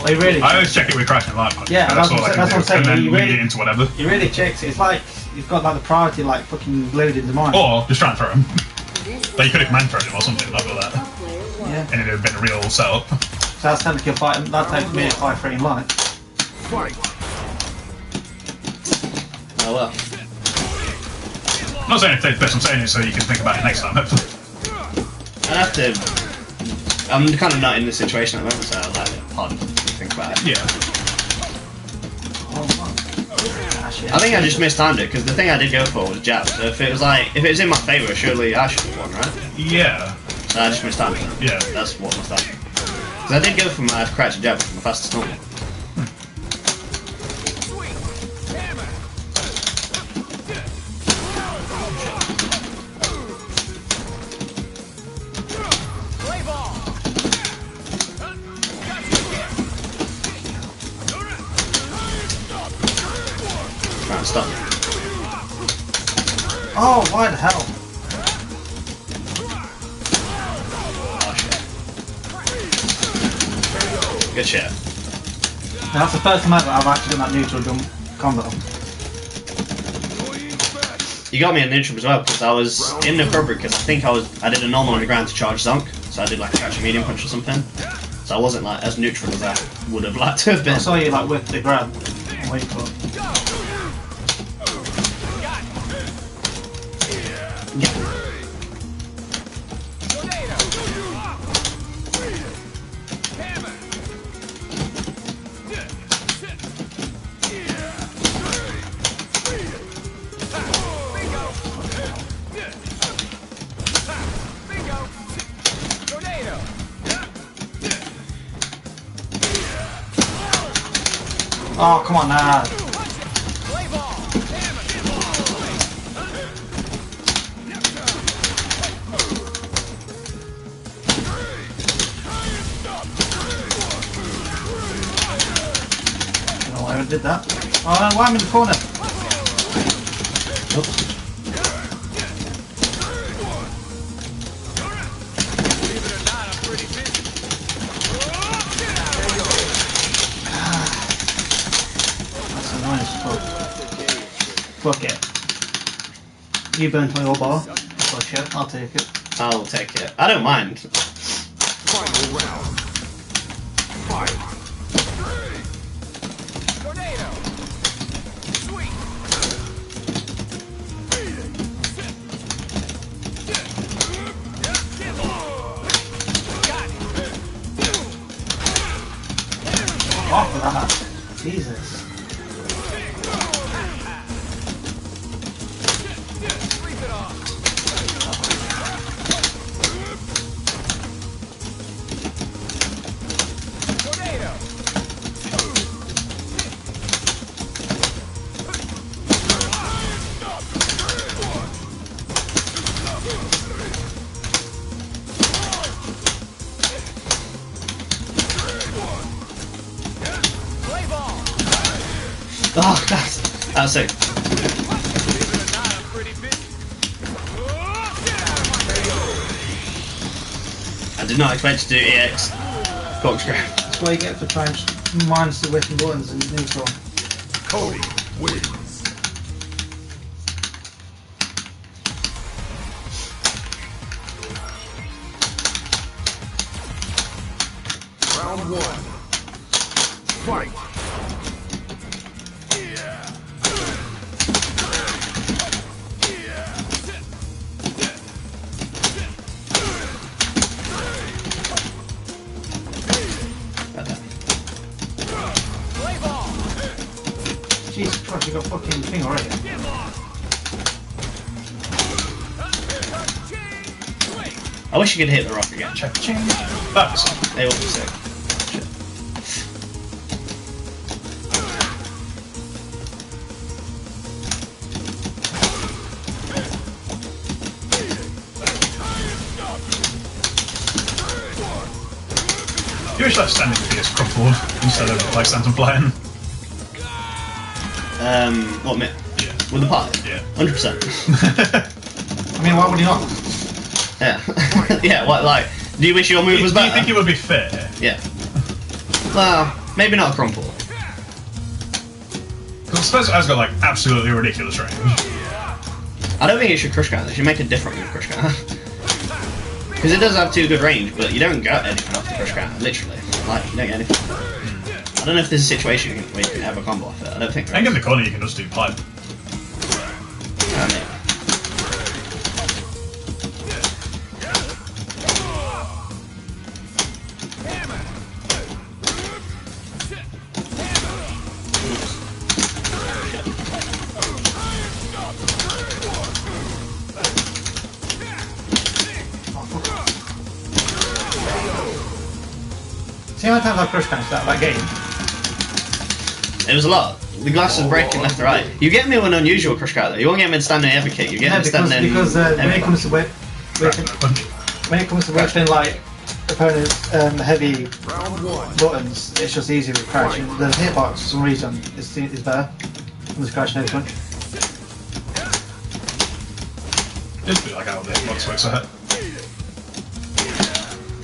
He really. I always check it with crashing light punch. Yeah, that's all what I can I'm do, saying, and then you lead really- it into whatever. He really checks it. It's like you've got like the priority like fucking loaded in the mind. Or just try and throw him. Like you could have command thrown him or something like that. Yeah. And it'd have been a real setup. So that's time to kill fight. That takes me a fight free in light. Fight. Oh well. I'm not saying it takes place, I'm saying it so you can think about it next time, hopefully. I'd have to. I'm kind of not in this situation at the moment, so I'll have it hard to think about it. Yeah. I think I just mistimed it because the thing I did go for was jab. So if it was in my favour, surely I should have won, right? Yeah. So I just mistimed it. Yeah. That's what must happen. Because I did go for my crouch and jab for my fastest normal. Play ball. Trying to stop me. Oh, why the hell? Oh shit. Good shit. Now, that's the first time ever I've actually done that neutral jump combo. You got me in neutral as well because I was inappropriate because I think I did a normal on the ground to charge Zonk, so I did like a catch a medium punch or something. So I wasn't like as neutral as I would have liked to have been. I saw you like with the grab. Wait for it. Oh, come on now. I don't know why I did that. Oh, why am I in the corner? Oops. Fuck it. You burnt my oil bar. Fuck it, I'll take it. I'll take it. I don't mind. Final round. Fight. Tornado. Sweet. Off of that. Jesus. Sleep it off. Tornado. Play ball. Oh, that's sick. Believe it or not, I'm pretty busy. Get out of my I did not expect to do EX corkscrew. That's what you get for trying to minus the whipping buttons in neutral. Cody wins. Round one. Fight. play ball. Jesus Christ, you got fucking thing already. I wish you could hit the rock again. Cha-ching. That's They will be sick. Shit. you wish like standing fierce crumpled instead of like standing flying. What minute? Yeah. With the pipe? Yeah. 100%. I mean, why would he not? Yeah. Yeah, what, like, do you wish your move was Do you better? think it would be fair? Yeah. Well, maybe not a crumple. Because I suppose it has got like absolutely ridiculous range. I don't think it should crush counter. They should make a different move crush counter. Because it does have 2 good range, but you don't get anything off the crush counter, literally. Like, you don't get anything. I don't know if there's a situation where you can have a combo off it. I don't think I there think in is. the corner you can just do pipe. Maybe. See how many times I crush counted that game? It was a lot. The glass was breaking left and right. You get me with an unusual crush counter. You won't get me to stand in every kick. You get No, me to stand in. because when every it comes to whipping, Punch. when it comes to whipping like opponents' heavy Round one. buttons, it's just easier with crouch. The hitbox for some reason is better. With crouch and heavy punch. Just be like how the hitbox works ahead.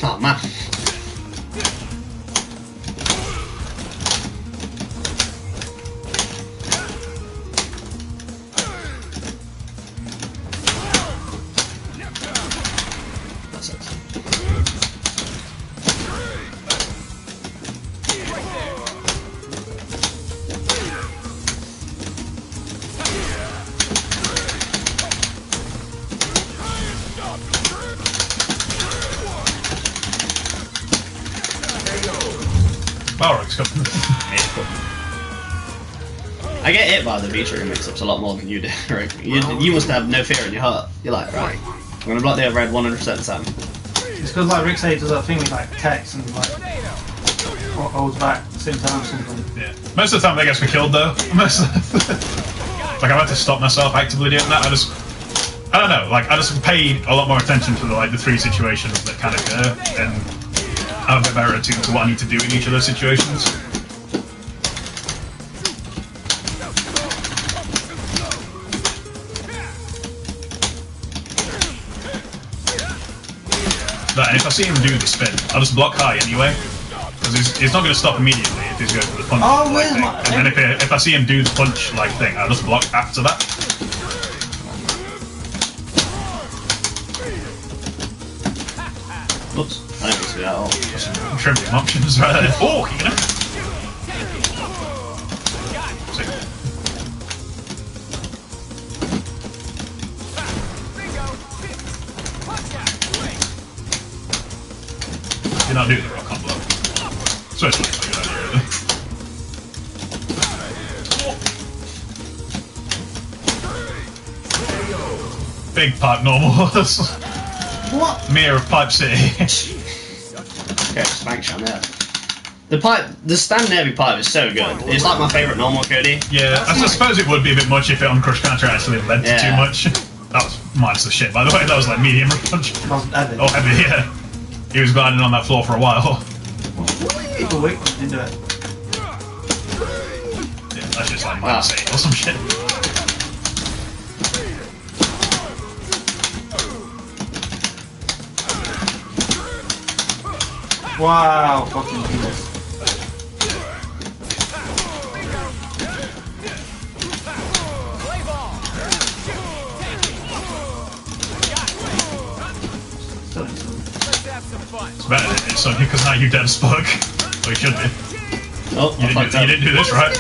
Oh man. That sucks. Balrog's coming. I get hit by the V-trigger mix-ups a lot more than you do. Right? You must have no fear in your heart. You're like, right, I'm gonna block the overhead 100% of the time. It's because like Rick said, he does that thing with like text and like holds back at the same time sometimes. Yeah. Most of the time they get me killed though. Most of like I've had to stop myself actively doing that. I don't know, like I just pay a lot more attention to the 3 situations that can occur, and I'm a bit better attuned to what I need to do in each of those situations. And if I see him do the spin, I'll just block high anyway, because he's not going to stop immediately if he's going for the punch. Oh, where's thing. my... And then if I see him do the punch like thing, I'll just block after that. Oops, I didn't see that at all. There's some trivium options right there. Oh, you know. You're not doing the rock combo. Especially if I get out here. Big pipe normal. What? Mirror of Pipe City. Okay, spank shot there. The stand heavy pipe is so good. It's like my favourite normal Cody. Yeah, I suppose it would be a bit much if it on Crush Counter actually led to too much. That was minus the shit, by the way. That was like medium punch. Wasn't heavy. Oh, heavy, yeah. He was gliding on that floor for a while. People weak into it. Yeah, that's just like minus 8 or some shit. Wow, fucking Jesus. It's better than it, Sonya, because now you dead as fuck. Well, you should be. Oh, You didn't do this right.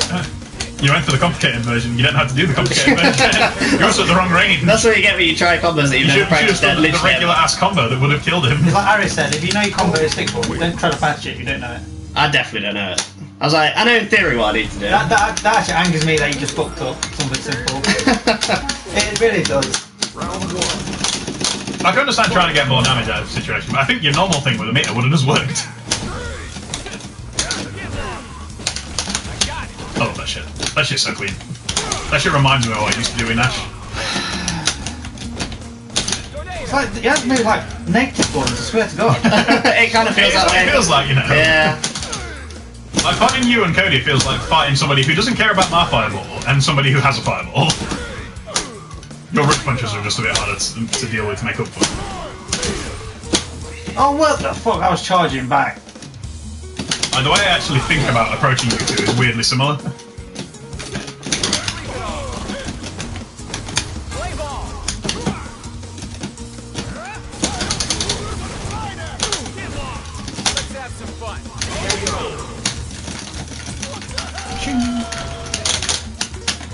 You went for the complicated version. You didn't have to do the complicated version. You also at the wrong range. That's what you get when you try combos that you've never practiced. Done the regular ass combo that would have killed him. It's like Ari said, if you know your combo is stick ball, don't try to patch it if you don't know it. I definitely don't know it. I was like, I know in theory what I need to do. That actually angers me that you just fucked up something simple. It really does. I can understand trying to get more damage out of the situation, but I think your normal thing with a meter would have just worked. I love that shit. That shit's so clean. That shit reminds me of what I used to do in Ash. It's like, you have to move like negative ones, I swear to God. It kind of feels that way. It feels like, you know. Yeah. Like fighting you and Cody feels like fighting somebody who doesn't care about my fireball and somebody who has a fireball. Your root punches are just a bit harder to deal with to make up for. Oh, what the fuck? I was charging back. And the way I actually think about approaching you two is weirdly similar.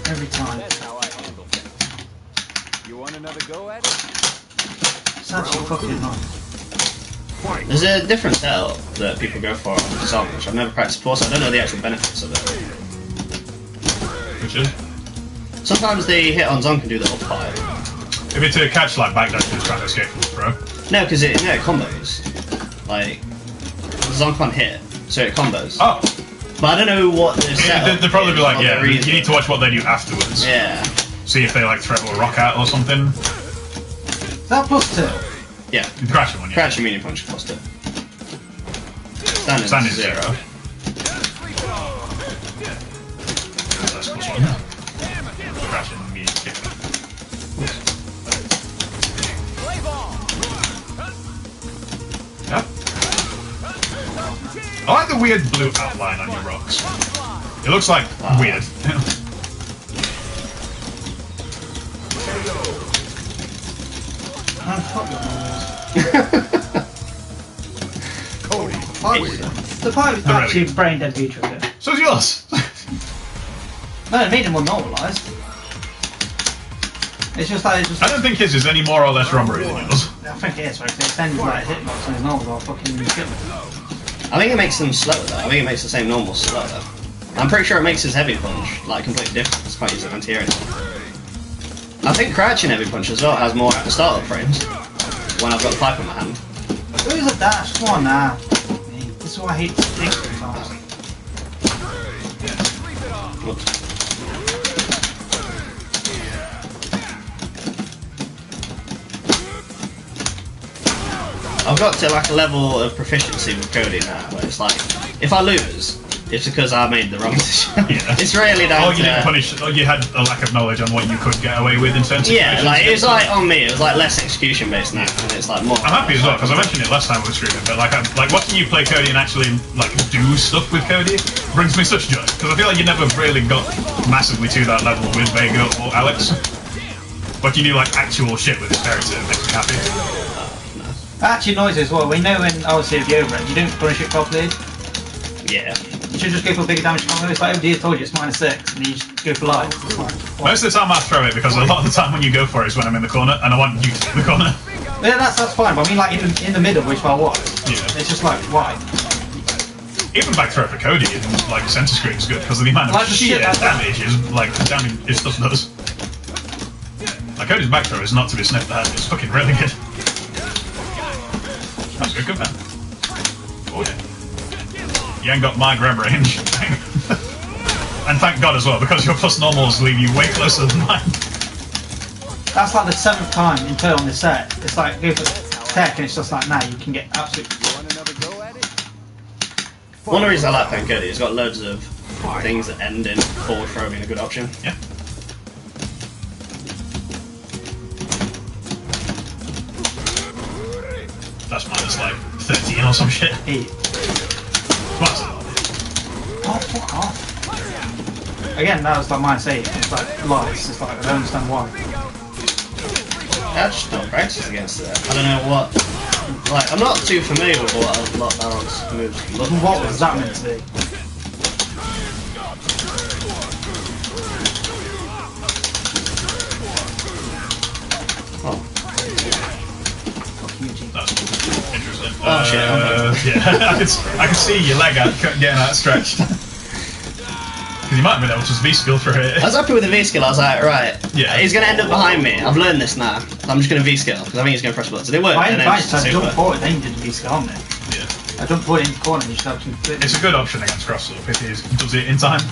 Every time. That's how I handle things. You want another go at it? It's actually fucking nice. There's a different setup that people go for on Zong, which I've never practiced before, so I don't know the actual benefits of it. Which is? Sometimes the hit on Zong can do the up fire. If it's a catch like backdash, it's trying to escape from the throw. No, because it combos. Like, Zong can't hit, so it combos. Oh! But I don't know what the setup They'll probably be like, is, yeah, what the you reason. need to watch what they do afterwards. Yeah. See if they like throw a rock out or something. Is that +2? Yeah. The crashing one, yeah. Crash and medium punch cost it. Standing Standing 0. That's +1. Crashing and medium kick. Yeah. I like the weird blue outline on your rocks. It looks like weird. Oh, fuck your Cody, The pipe is They're actually really- brain dead V-trigger. So's yours! No, it made him more normalised. It's just like, I don't think his is any more or less rubbery than yours. I think it is, right? It extends like hitbox on his normal, I'll fucking kill him. I think it makes them slower though. I think it makes the same normal slower. I'm pretty sure it makes his heavy punch like completely different. It's quite easy to anti-air. I think crouching heavy punch as well has more startup frames when I've got the pipe in my hand. Who's a dash? Come on now. This is why I hate sticks sometimes. I've got to like a level of proficiency with Cody now where it's like, if I lose, it's because I made the wrong decision. Yeah. It's really down you didn't punish, or you had a lack of knowledge on what you could get away with in terms of yeah, like, it was like on me, it was like less execution based now, and it's like more... I'm happy as well, because I mentioned it last time we were streaming, but like watching you play Cody and actually like do stuff with Cody brings me such joy, because I feel like you never really got massively to that level with Vega or Alex. But you knew like actual shit with his character, it makes me happy. That actually annoys as well. We know when obviously if you over it, you don't punish it properly. Yeah. You should just go for a bigger damage combo. It's like OD told you it's -6, and you just go for life. It's like, what? Most of the time I throw it because a lot of the time when you go for it is when I'm in the corner and I want you to be in the corner. Yeah, that's fine. But I mean, like in the middle, which I was. Yeah. It's just like why? Even back throw for Cody in like center screen is good because of the amount of Like the sheer shit damage is like the damage his stuff does. Like Cody's back throw is not to be sniffed at. It's fucking really good. That's good, man. Oh yeah. You ain't got my grab range. And thank God as well, because your plus normals leave you way closer than mine. That's like the 7th time in total on this set. It's like go for tech, and it's just like now you can get absolutely. One of the reasons I like playing Cody is it's got loads of things that end in forward throw being a good option. Yeah. That's minus like 13 or some shit. 8. What's that? Oh, fuck off. Again, that was like -8. It's like lies. It's like I don't understand why. I just don't practice against it. I don't know what. Like, I'm not too familiar with what a lot of balance moves look like. What was that meant to be? Oh. That's interesting. Oh shit, yeah, I can see your leg out getting outstretched. Because you might have been able to just V-skill through it. I was happy with the V-skill, I was like, right, yeah. He's going to end up behind me. I've learned this now. I'm just going to V-skill, because I think he's going to press buttons. And it worked. I and then advised I super. jumped forward, then you did the skill on me. Yeah. I jumped forward into the corner and you just have to flip. It's a good option against cross-up if he does it in time.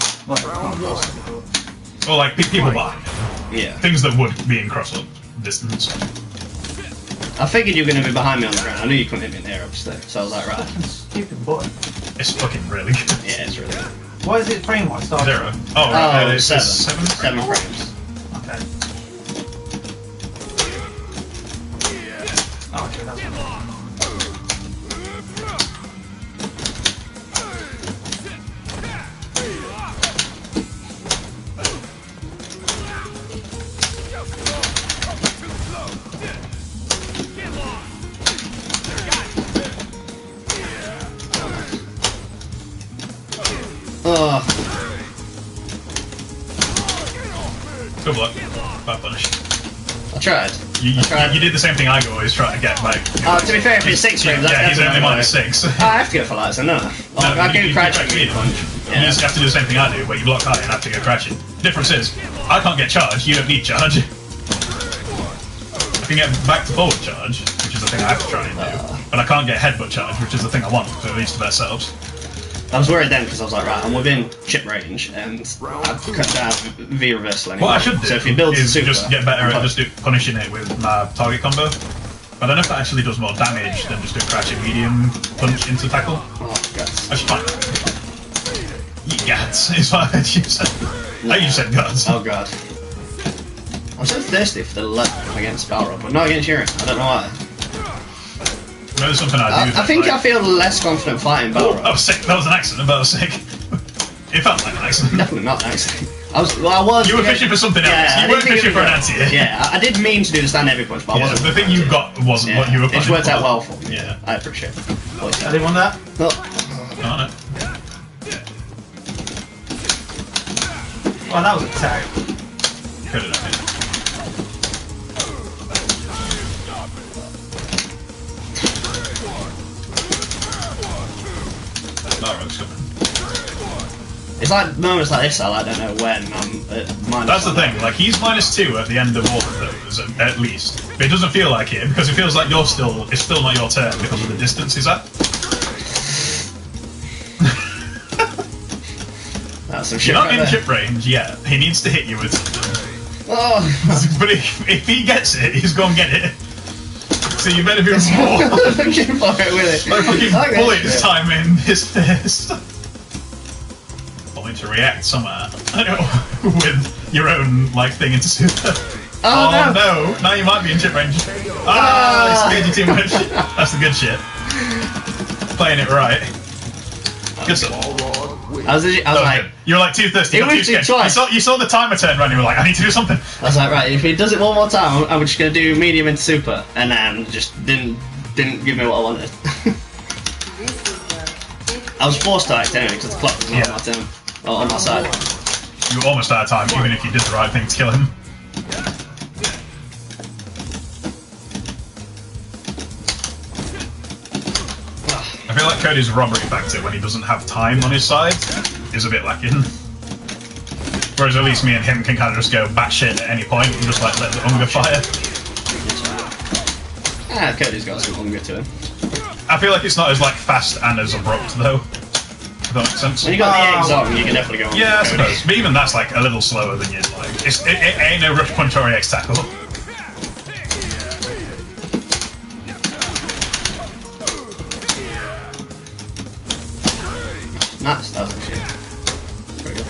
Or like people behind him. Yeah. Things that would be in cross-up distance. I figured you were going to be behind me on the ground. I knew you couldn't hit me in the air, obviously. So I was like, right. Stupid button. It's fucking really good. Yeah, it's really good. What is it frame-wise? 0. Oh, right. Oh, It's 7. 7 7 frames. Okay. Oh, okay, that's one. Oh, Good luck. Bad punish. I tried. You did the same thing I always try to get, like... Oh, to be fair, if it's 6 frames, yeah, that's he's only definitely -6. Oh, I have to go for lights, I know. Oh, I you do crouch me at punch. Yeah. You just have to do the same thing I do, where you block high and have to go crashing. Difference is, I can't get charge, you don't need charge. I can get back to forward charge, which is the thing I have to try and do, but I can't get headbutt charge, which is the thing I want, so it leads to better setups. I was worried then because I was like, right, I'm within chip range and I've cut down V reversal anyway. What I should do so if he builds is super, just get better at just punishing it with my target combo. I don't know if that actually does more damage than just a crashing medium punch into tackle. Oh, guts. I should find out. Guts is what I heard you say. I you said guts. Oh god. I'm so thirsty for the luck against Balrog, but not against Urine. I don't know why. Maybe something I do. I think like, I feel less confident fighting Balrog. Oh, that was sick. That was an accident, but I was sick. It felt like an accident. Definitely not an accident. I was. You were fishing for something else. Yeah, You weren't fishing for an anti-hit. Yeah, I did mean to do the stand every punch, but I Yeah, wasn't. the thing you got wasn't what you were It's punching worked for. out well for me. Yeah. I appreciate it. I didn't want that. Oh. Oh, no. Oh, that was a tag. Could have done it. Balrog's coming. It's like moments like this. I don't know when I'm at minus. That's the thing. Like he's -2 at the end of all of those, at least. But it doesn't feel like it because it feels like it's still not your turn because of the distance he's at. That That's some shit. You're not right in there. chip range yet. He needs to hit you with something. Oh. But if he gets it, he's gonna get it. So you better be more. Looking for it with it. Like fucking Okay. bullets time in his fist. Want me to react somehow? I know. With your own like thing into super. Oh, no! Now you might be in chip range. Ah, I scared you too much. That's the good shit. Playing it right. Good stuff. I was like, you were like too thirsty. It Got too was too scared. twice. You saw the timer turn around. You were like, I need to do something. right, if he does it one more time, I'm just gonna do medium into super, and then just didn't give me what I wanted. This is the I was forced to act anyway because the clock was not on my turn, or on my side. You were almost out of time, even if you did the right thing to kill him. I feel like Cody's robbery factor when he doesn't have time on his side is a bit lacking. Whereas at least me and him can kind of just go batshit at any point and just like let the hunger fire. Ah, Cody's got some hunger to him. I feel like it's not as like fast and as abrupt though. If that makes sense. When you got the eggs on, you can definitely go on. Yeah, I with Cody. suppose. But even that's like a little slower than you'd like. It ain't no rush punch or EX tackle. Nice, that was actually pretty good.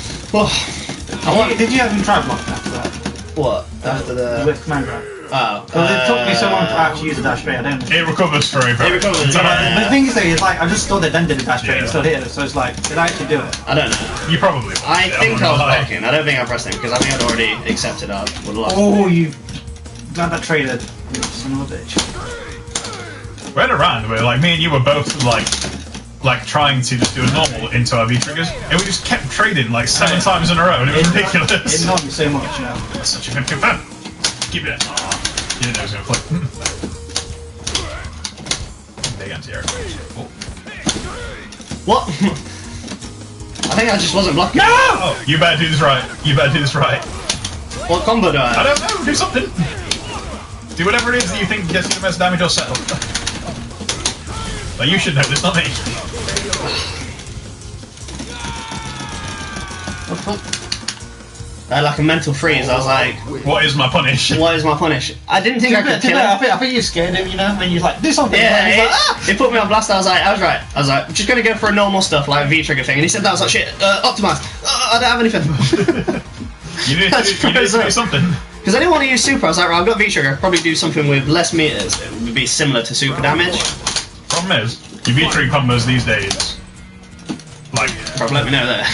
Oh, Did you have him try blocking after that? what? After the... With command grab? Oh. Because it took me so long to actually use a dash straight, I don't know. It recovers for a It recovers, It's alright. yeah. But the thing is though, it's like, I just stood there then did a dash straight and Yeah. still hit it, so it's like, did I actually do it? I don't know. You probably will. I Yeah, think I'm I was gonna lie. blocking. I don't think I pressed him because I think I'd already accepted I would have lost. Oh, you... Glad that traded. You son of a bitch. We had a round where like me and you were both like trying to just do a normal into our V triggers, and we just kept trading like 7 times in a row, and it was It ridiculous. annoyed me so much, you know. That's such a good confirm. Keep it. Aww. You didn't know it was gonna play. Big anti-air. Oh. What? I think I just wasn't blocking. No! Oh, you better do this right. You better do this right. What combo do I I have? don't know. Do something. Do whatever it is that you think gets you the most damage or setup. Like you should know this, not me. I had like a mental freeze. I was like, What is my punish? what is my punish? I didn't think I could kill him. I think you scared him, you know, when you like, do something. Yeah, and he's like, ah! it put me on blast. I was like, I was right. I was like, just gonna go for a normal stuff like a V trigger thing, and he said that was like shit. Optimized. I don't have anything. You need to do something. Because I didn't want to use super. I was like, right, I've got V trigger. I'd probably do something with less meters. It would be similar to super damage. Problem is, your V-tree combos these days, like, Probably let me know there.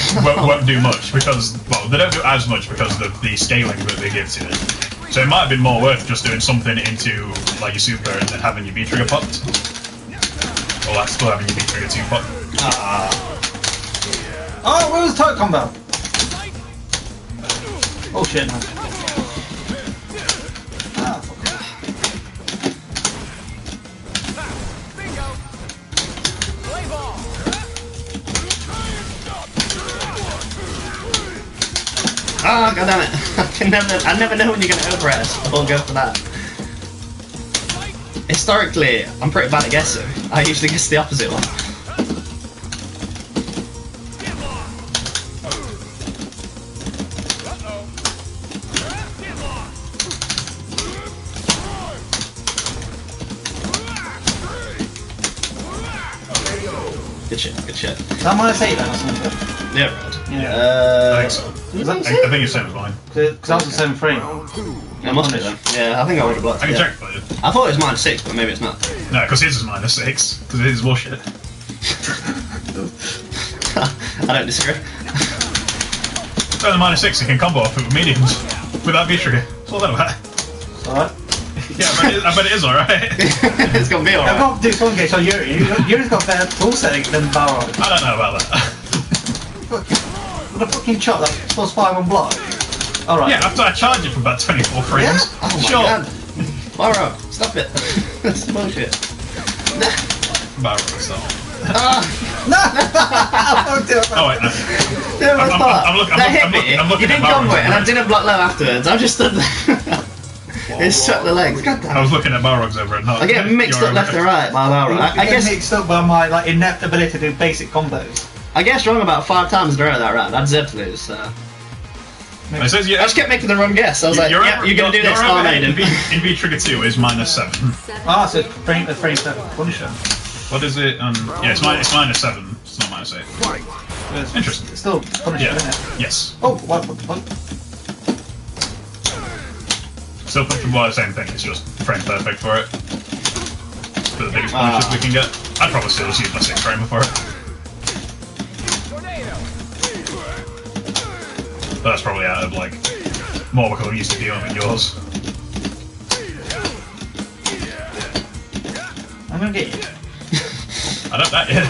won't do much because, well, they don't do as much because of the scaling that they give to it. So it might have been more worth just doing something into, like, your super and then having your V-trigger popped. Or, like, still having your V-trigger 2 popped. Oh, where was the tight combo? Oh shit, man. Ah, fuck. Oh, god damn it. I never know when you're gonna overrest or go for that. Historically, I'm pretty bad at guessing. I usually guess the opposite one. Good shit, good shit. Is that minus 8 then or something? Yeah, right. Yeah. I think so. Is that I think it's same as mine. Because that was the 7-3. It must be then. Yeah, I think I would have blocked I can it. check for you. I thought it was -6, but maybe it's not. No, because his is -6. Because his is bullshit. I don't disagree. So the -6 you can combo off it with mediums without V-trigger. What's all that about? Alright. Yeah, I bet it is alright. It's gonna be I've alright. got to do something against Yuri. Yuri's got better tool setting than Barrow. I don't know about that. With a fucking chop that's +5 on block. Alright. Yeah, after I charge it for about 24 frames. Yeah? Oh my sure. god. Barrow, stop it. That's bullshit. Barrow, so. Ah. No! I won't do it. Oh wait, no. I'm looking You didn't at combo Balrog. it, and I didn't block low afterwards. I just stood there. It struck the legs. God damn. I was looking at Balrogs over it. I get mixed up left and right by Balrog. I guess mixed up by my like inept ability to do basic combos. I guessed wrong about 5 times in a row that round. I deserve to lose. So. It says I just kept making the wrong guess. I was like, yeah, you're gonna do this. Oh, I didn't. In V trigger 2 is -7. Ah, so it's frame 7 Punisher. What is it? Yeah, it's -7. It's not -8. Interesting. It's still Punisher, Yeah. isn't it? Yes. Oh, what? Still well, the same thing. It's just frame perfect for it. For the biggest punishers we can get. I'd probably still just use my 6 framer for it. But that's probably out of like more because I'm used to dealing with yours. I'm gonna get you. I don't that yet.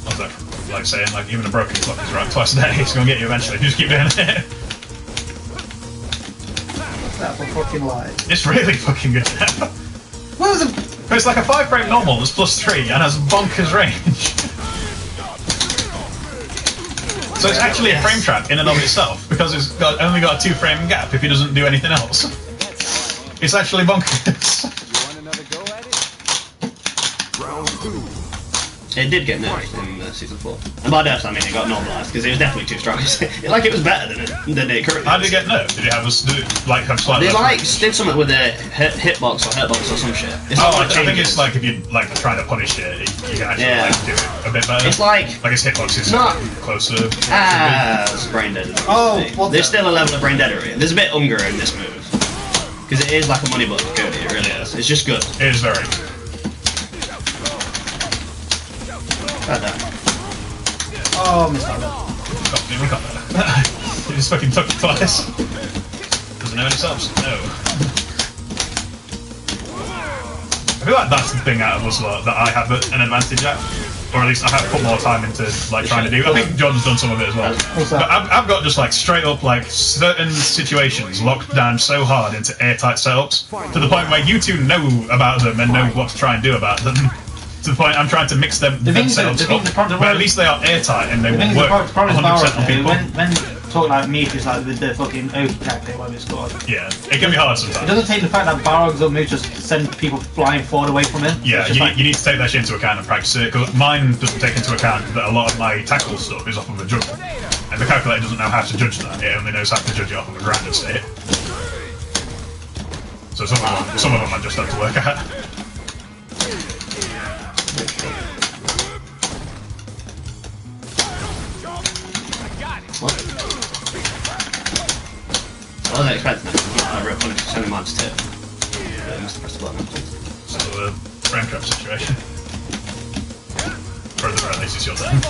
What's that? Like saying like even a broken clock is right twice a day. It's gonna get you eventually. Just keep doing it. That's a fucking lie. It's really fucking good. What was it? It's like a 5 frame normal that's +3 and has bonkers range. So it's actually a frame trap in and of itself because it's only got a 2 frame gap if he doesn't do anything else. It's actually bonkers. It did get nerfed in season 4. And by nerfed I mean it got normalised because it was definitely too strong. Like it was better than it currently How did it get nerfed? Did you have us do like have slightly They less like range? did something with a hitbox or hurtbox or some shit. It's Oh, not I like think changes. it's like if you like trying to punish it, you can actually like do it a bit better. It's like its hitbox is not closer. as brain dead. Oh, what's there's that? still a level of brain deadery. There's a bit Unger in this move because it is like a money button, Cody. It really is. It's just good. It is very. Like that. Oh, missed that. We got that. You just fucking took it twice. Doesn't know any subs. No. I feel like that's the thing out of us lot that I have an advantage at. Or at least I have put more time into like trying to do. I think John's done some of it as well. What's that? But I've got just like straight up like certain situations locked down so hard into airtight setups to the point where you two know about them and know what to try and do about them. To the point I'm trying to mix them setups up. But at least they are airtight and they will work 100% on people. When talking like me, it's like with the fucking Oki tactic, whatever it's called. Yeah, it can be hard It sometimes. doesn't take the fact that Balrog's up move just send people flying forward away from him. Yeah, It's just you need to take that shit into account and practice it, because mine doesn't take into account that a lot of my tackle stuff is off of a juggle. And the calculator doesn't know how to judge that, it only knows how to judge it off of a random state. So some of them I just have to work out. What? I wasn't expecting that. I wrote one it's only minus 2. I must have pressed the button. So the frame trap situation. For the very least it's your turn.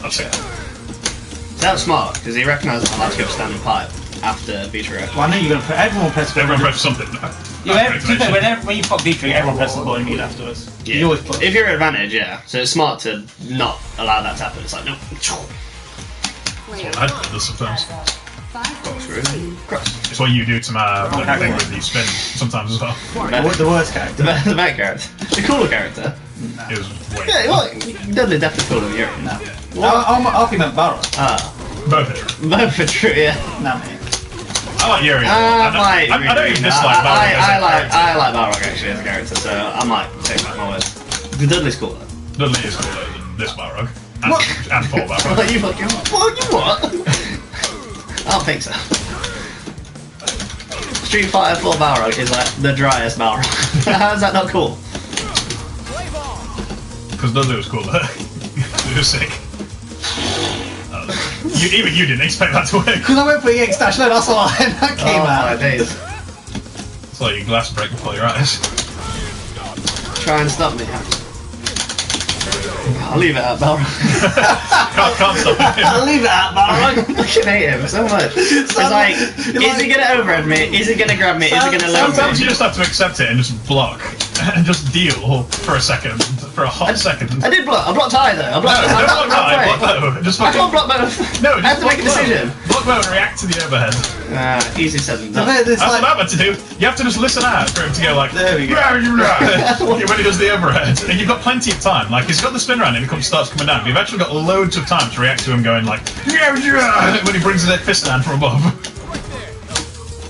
That's it. So that was smart, because he recognised that I like to go standing pipe after Beatrice. Well, I know you're gonna put everyone press the Everyone button. press something. When you pop B3, everyone presses the button immediately afterwards. Yeah. You always put. If you're at advantage, yeah. So it's smart to not allow that to happen. It's like, no. I'd do this sometimes. Cross. It's what you do to my thing with the spin sometimes as well. The worst character. The bad character. The cooler character. It was way. Yeah, well, Dudley definitely cooler than Yuri. No. I'll give him Balrog. Both are true. Both are true, yeah. No, mate. I like Yuri. I don't even dislike Balrog. I like Balrog actually as a character, so I might take back my words. The Dudley's cooler. Dudley is cooler than this Balrog. And Paul Balrog. You fucking what? I don't think so. Street Fighter 4 Balrog is like the driest Balrog. How is that not cool? Because Dudley was cooler. He was sick. Even you didn't expect that to work. Because I went for EX Dash, no, that's all that came out. My days. It's like your glass break before your eyes. Try and stop me. I'll leave it at Balrog. can't stop it. I'll leave it at Balrog. I fucking hate him so much. It's like, is he gonna overhead me? Is he gonna grab me? Is he gonna load me? Sometimes you just have to accept it and just block. and just deal for a second, for a hot second. I did block. I blocked high though. I blocked. No, I don't block high, block low. Just I fucking... can't block both. No, I have just to make a block low. decision. Block low and react to the overhead. Easy said than done. It's That's what like, I'm meant to do. You have to just listen out for him to go like, There we go. when he does the overhead. And you've got plenty of time. Like, he's got the spin around and he starts coming down. But you've actually got loads of time to react to him going like, when he brings his fist down from above.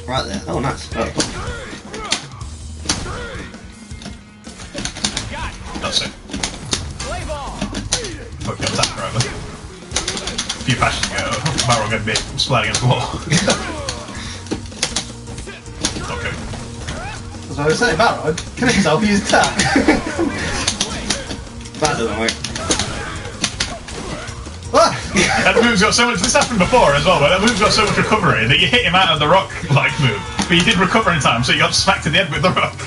Right there. Oh, nice. Oh. That's it. Fuck your attack forever. A few passions ago, Barrel going to be splatting against the wall. Okay. that's what I was saying, Barrow. Kill himself, use attack. That doesn't work. Ah! That move's got so much. This happened before as well, but that move's got so much recovery that you hit him out of the rock-like move, but you did recover in time, so you got smacked in the head with the rock.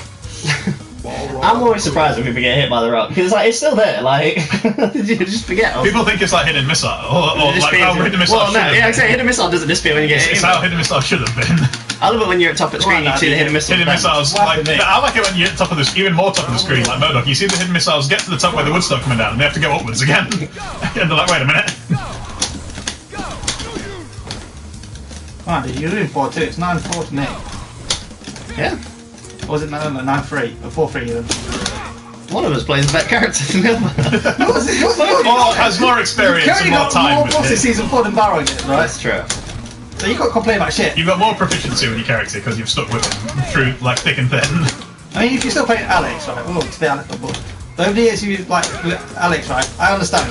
I'm always surprised when people get hit by the rock because like it's still there. Like you just forget. People think it's like hidden missile, or like how hidden missile Well, should no, have yeah, been. exactly. Hidden missile doesn't disappear when you get hit. It's how hidden missile should have been. I love it when you're at top of the screen. Well, You see the hidden missile. Hidden missiles, like I like it when you're at top of the, even more top of the screen, like Murdoch. You see the hidden missiles get to the top where the wood stuff coming down, and they have to go upwards again. And they're like, wait a minute. Come on, dude, you're doing 4-2. It's 9-4 to me. Yeah. Or was it 9-3? Or 4-3 even? One of us plays a better character than the other. Yours is Or has more experience and Curry more got time more with bosses it. season 4 than Barrow did, right? That's true. So you got to complain about shit. You've got more proficiency with your character because you've stuck with him through like thick and thin. I mean, if you're still playing Alex, right? Oh, to be Alex, but over the years you like with Alex, right? I understand.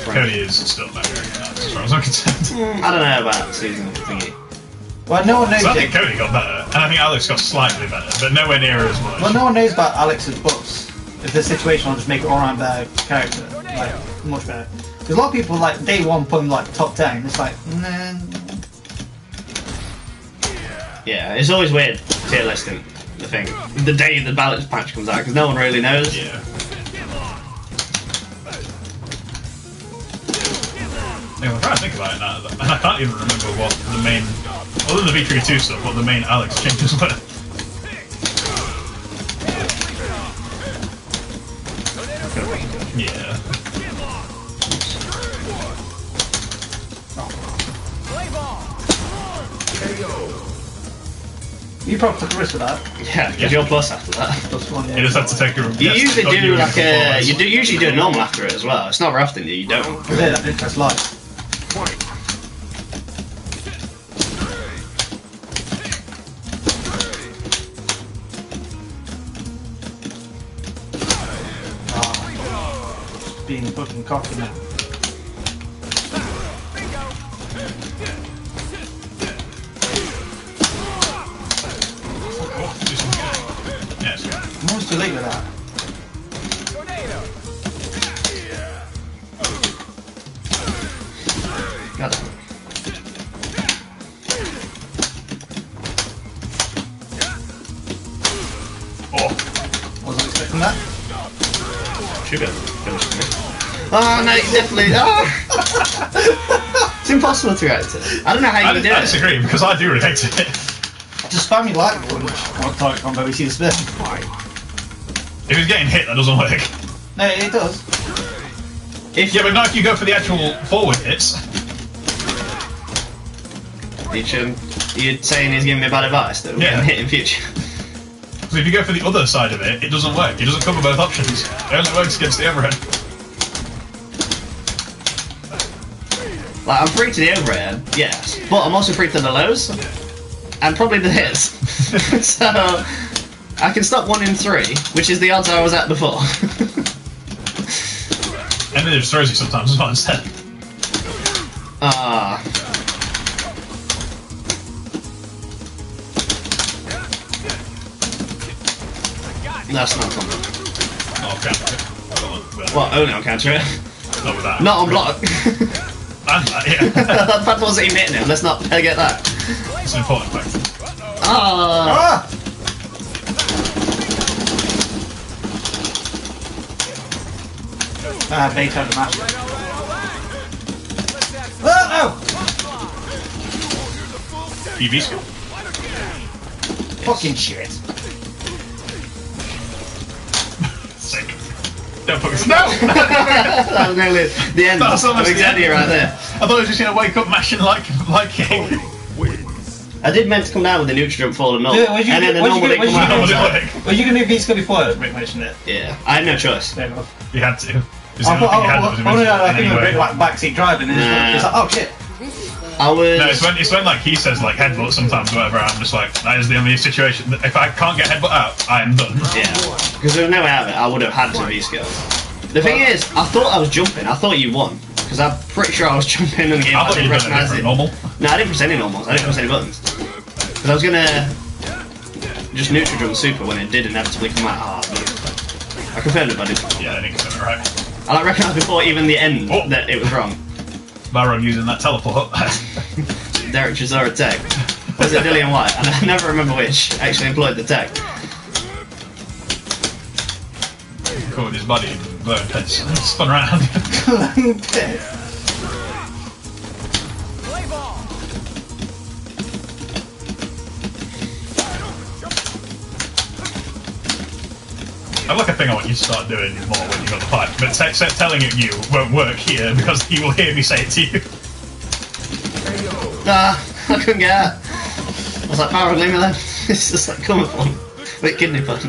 Cody is still better as far as I'm concerned. I don't know about season thingy. Well, no one knows So I yet. think Cody got better, and I think Alex got slightly better, but nowhere near as much. Well, no one knows about Alex's buffs. If the situation, I'll just make it all around better character, like much better. Because a lot of people like day one put him like top 10. It's like, nah. Yeah, it's always weird tier listing the thing the day the balance patch comes out because no one really knows. Yeah. I'm trying to think about it now, and I can't even remember what the main, other than the V3 2 stuff, what the main Alex changes were. Yeah. You probably took a risk with that. Yeah, because you're plus after that. Plus one, yeah. You just have to take a. You usually do like a usually do a normal after it as well. It's not very often that you don't. I did, I did press live. Being fucking cocky now. Yeah, it's good. I'm almost too late with that. God damn it. Oh, Wasn't expecting that. Sugar. Oh no, you definitely. Oh. It's impossible to react to. I don't know how you do I it. disagree because I do relate to it. Just spam your light punch on target combo, we see the spin. If he's getting hit, that doesn't work. No, it does. If Yeah, but not if you go for the actual forward hits. you're saying he's giving me bad advice that we're Yeah. getting hit in future. So if you go for the other side of it, it doesn't work. It doesn't cover both options. It only works against the overhead. Like I'm free to the overhead, yes, but I'm also free to the lows and probably the hits. So I can stop 1 in 3, which is the odds I was at before. And then it just throws you sometimes as well instead. Ah. That's not common. Oh, counter it. Well, only on counter it. Not with that. Not on block. And that, yeah. That fact wasn't even hitting him. Let's not forget that. It's an important factor. Ah. Bait out the match. Oh EV skill. no! Fucking shit. Don't fucking No! That was nearly the end. That was almost of the end. exactly right there. I thought I was just gonna wake up mashing like king. I did meant to come down with the neutral jump forward and all. Yeah, what'd you And then do- the what'd you normal do- didn't come what'd you out. do- Like, Well, you can do beats go before Rick mentioned it. Yeah, I had no choice. Fair enough. you had to. It's the I only thing you had that was thought I invincible think in it was a any bit way. like backseat driving, and Nah. it's like, oh shit. This is where I was. No, it's when like he says like headbutt sometimes or whatever. I'm just like that is the only situation that if I can't get headbutt out, I am done. Yeah, because there was no way out of it. I would have had to V-skill. The thing is, I thought I was jumping. I thought you won. Because I'm pretty sure I was jumping in the game. I thought didn't you press did a different normal. No, I didn't press any normals. I didn't press any buttons. Because I was gonna just neutral jump super when it did inevitably come out. I confirmed it, but I didn't. Yeah, I think it's right. I like recognised before even the end Oh. that it was wrong. Baron using that teleport. Derek Chisora tech. Was it Dillian White? And I never remember which actually employed the tech. Cool, his body burned and spun around. Play ball. I'd like a thing I want you to start doing more when you got the fight, but telling it you won't work here because he will hear me say it to you. Nah, I couldn't get out. I was like, Baron, leave me alone. It's just like, come on. Wait, kidney fun.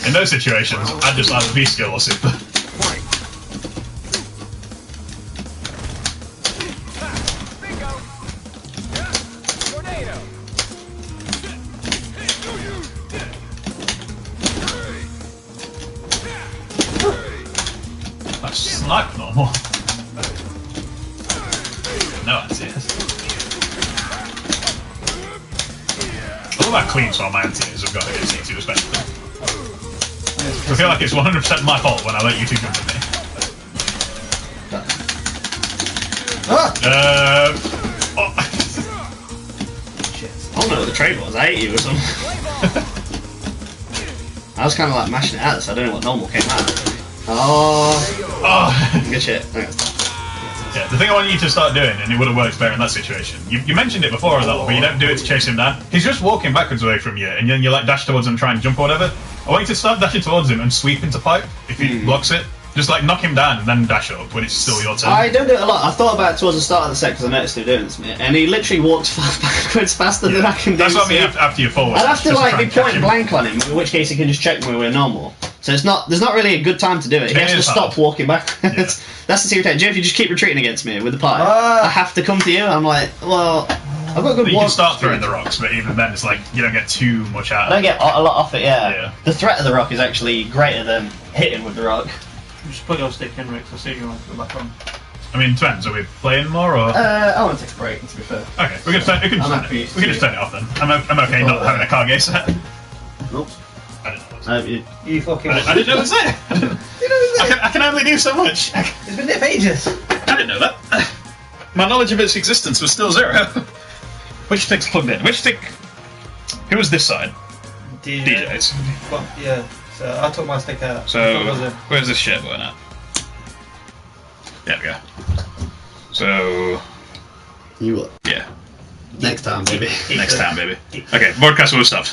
In those situations, I'd just either V-skill or super. Bingo. Tornado. That's snipe normal. No anti-airs. I love how clean some of my anti-airs have got against E2 especially. I feel like it's 100% my fault when I let you two jump at me. Oh. I don't know what the trade was. I ate you or something. I was kind of like mashing it out, so I don't know what normal came out. Oh, Oh. good shit. Okay. Yeah, the thing I want you to start doing, and it would have worked better in that situation, you mentioned it before a little, but you don't do it to chase him down. He's just walking backwards away from you, and then you like dash towards him and try and jump or whatever. I want you to start dashing towards him and sweep into pipe if he blocks it. Just like knock him down and then dash up when it's still your turn. I don't do it a lot. I thought about it towards the start of the set because I noticed him doing this, and he literally walks backwards faster than I can do. That's what I mean so after you forward. I'd have to just like try be and catch point him. blank on him, in which case he can just check me with normal. So it's not. There's not really a good time to do it. He It has to is stop hard. walking backwards. Yeah. That's the secret. Jim, if you just keep retreating against me with the pipe, Ah. I have to come to you. I'm like, well, I've got a good You walk. can start throwing the rocks, but even then it's like you don't get too much out I of don't it. get a lot off it. Yeah. Yeah. The threat of the rock is actually greater than hitting with the rock. Just put your stick in, Rick. I see you want to go back on. I mean, depends. Are we playing more or? I want to take a break. To be fair. Okay, we can just turn it off then. I'm okay not having a car game set. Nope. I didn't know. You fucking. I didn't know it was there. I can only do so much. It's been there for ages. I didn't know that. My knowledge of its existence was still zero. Which stick's plugged in? Which stick? Who was this side? DJ's. Well, yeah. So I took my stick out. So, What was it? where's this shit going at? There we go. So, You what? yeah. Next time, baby. Next time, baby. Okay, broadcast will stop.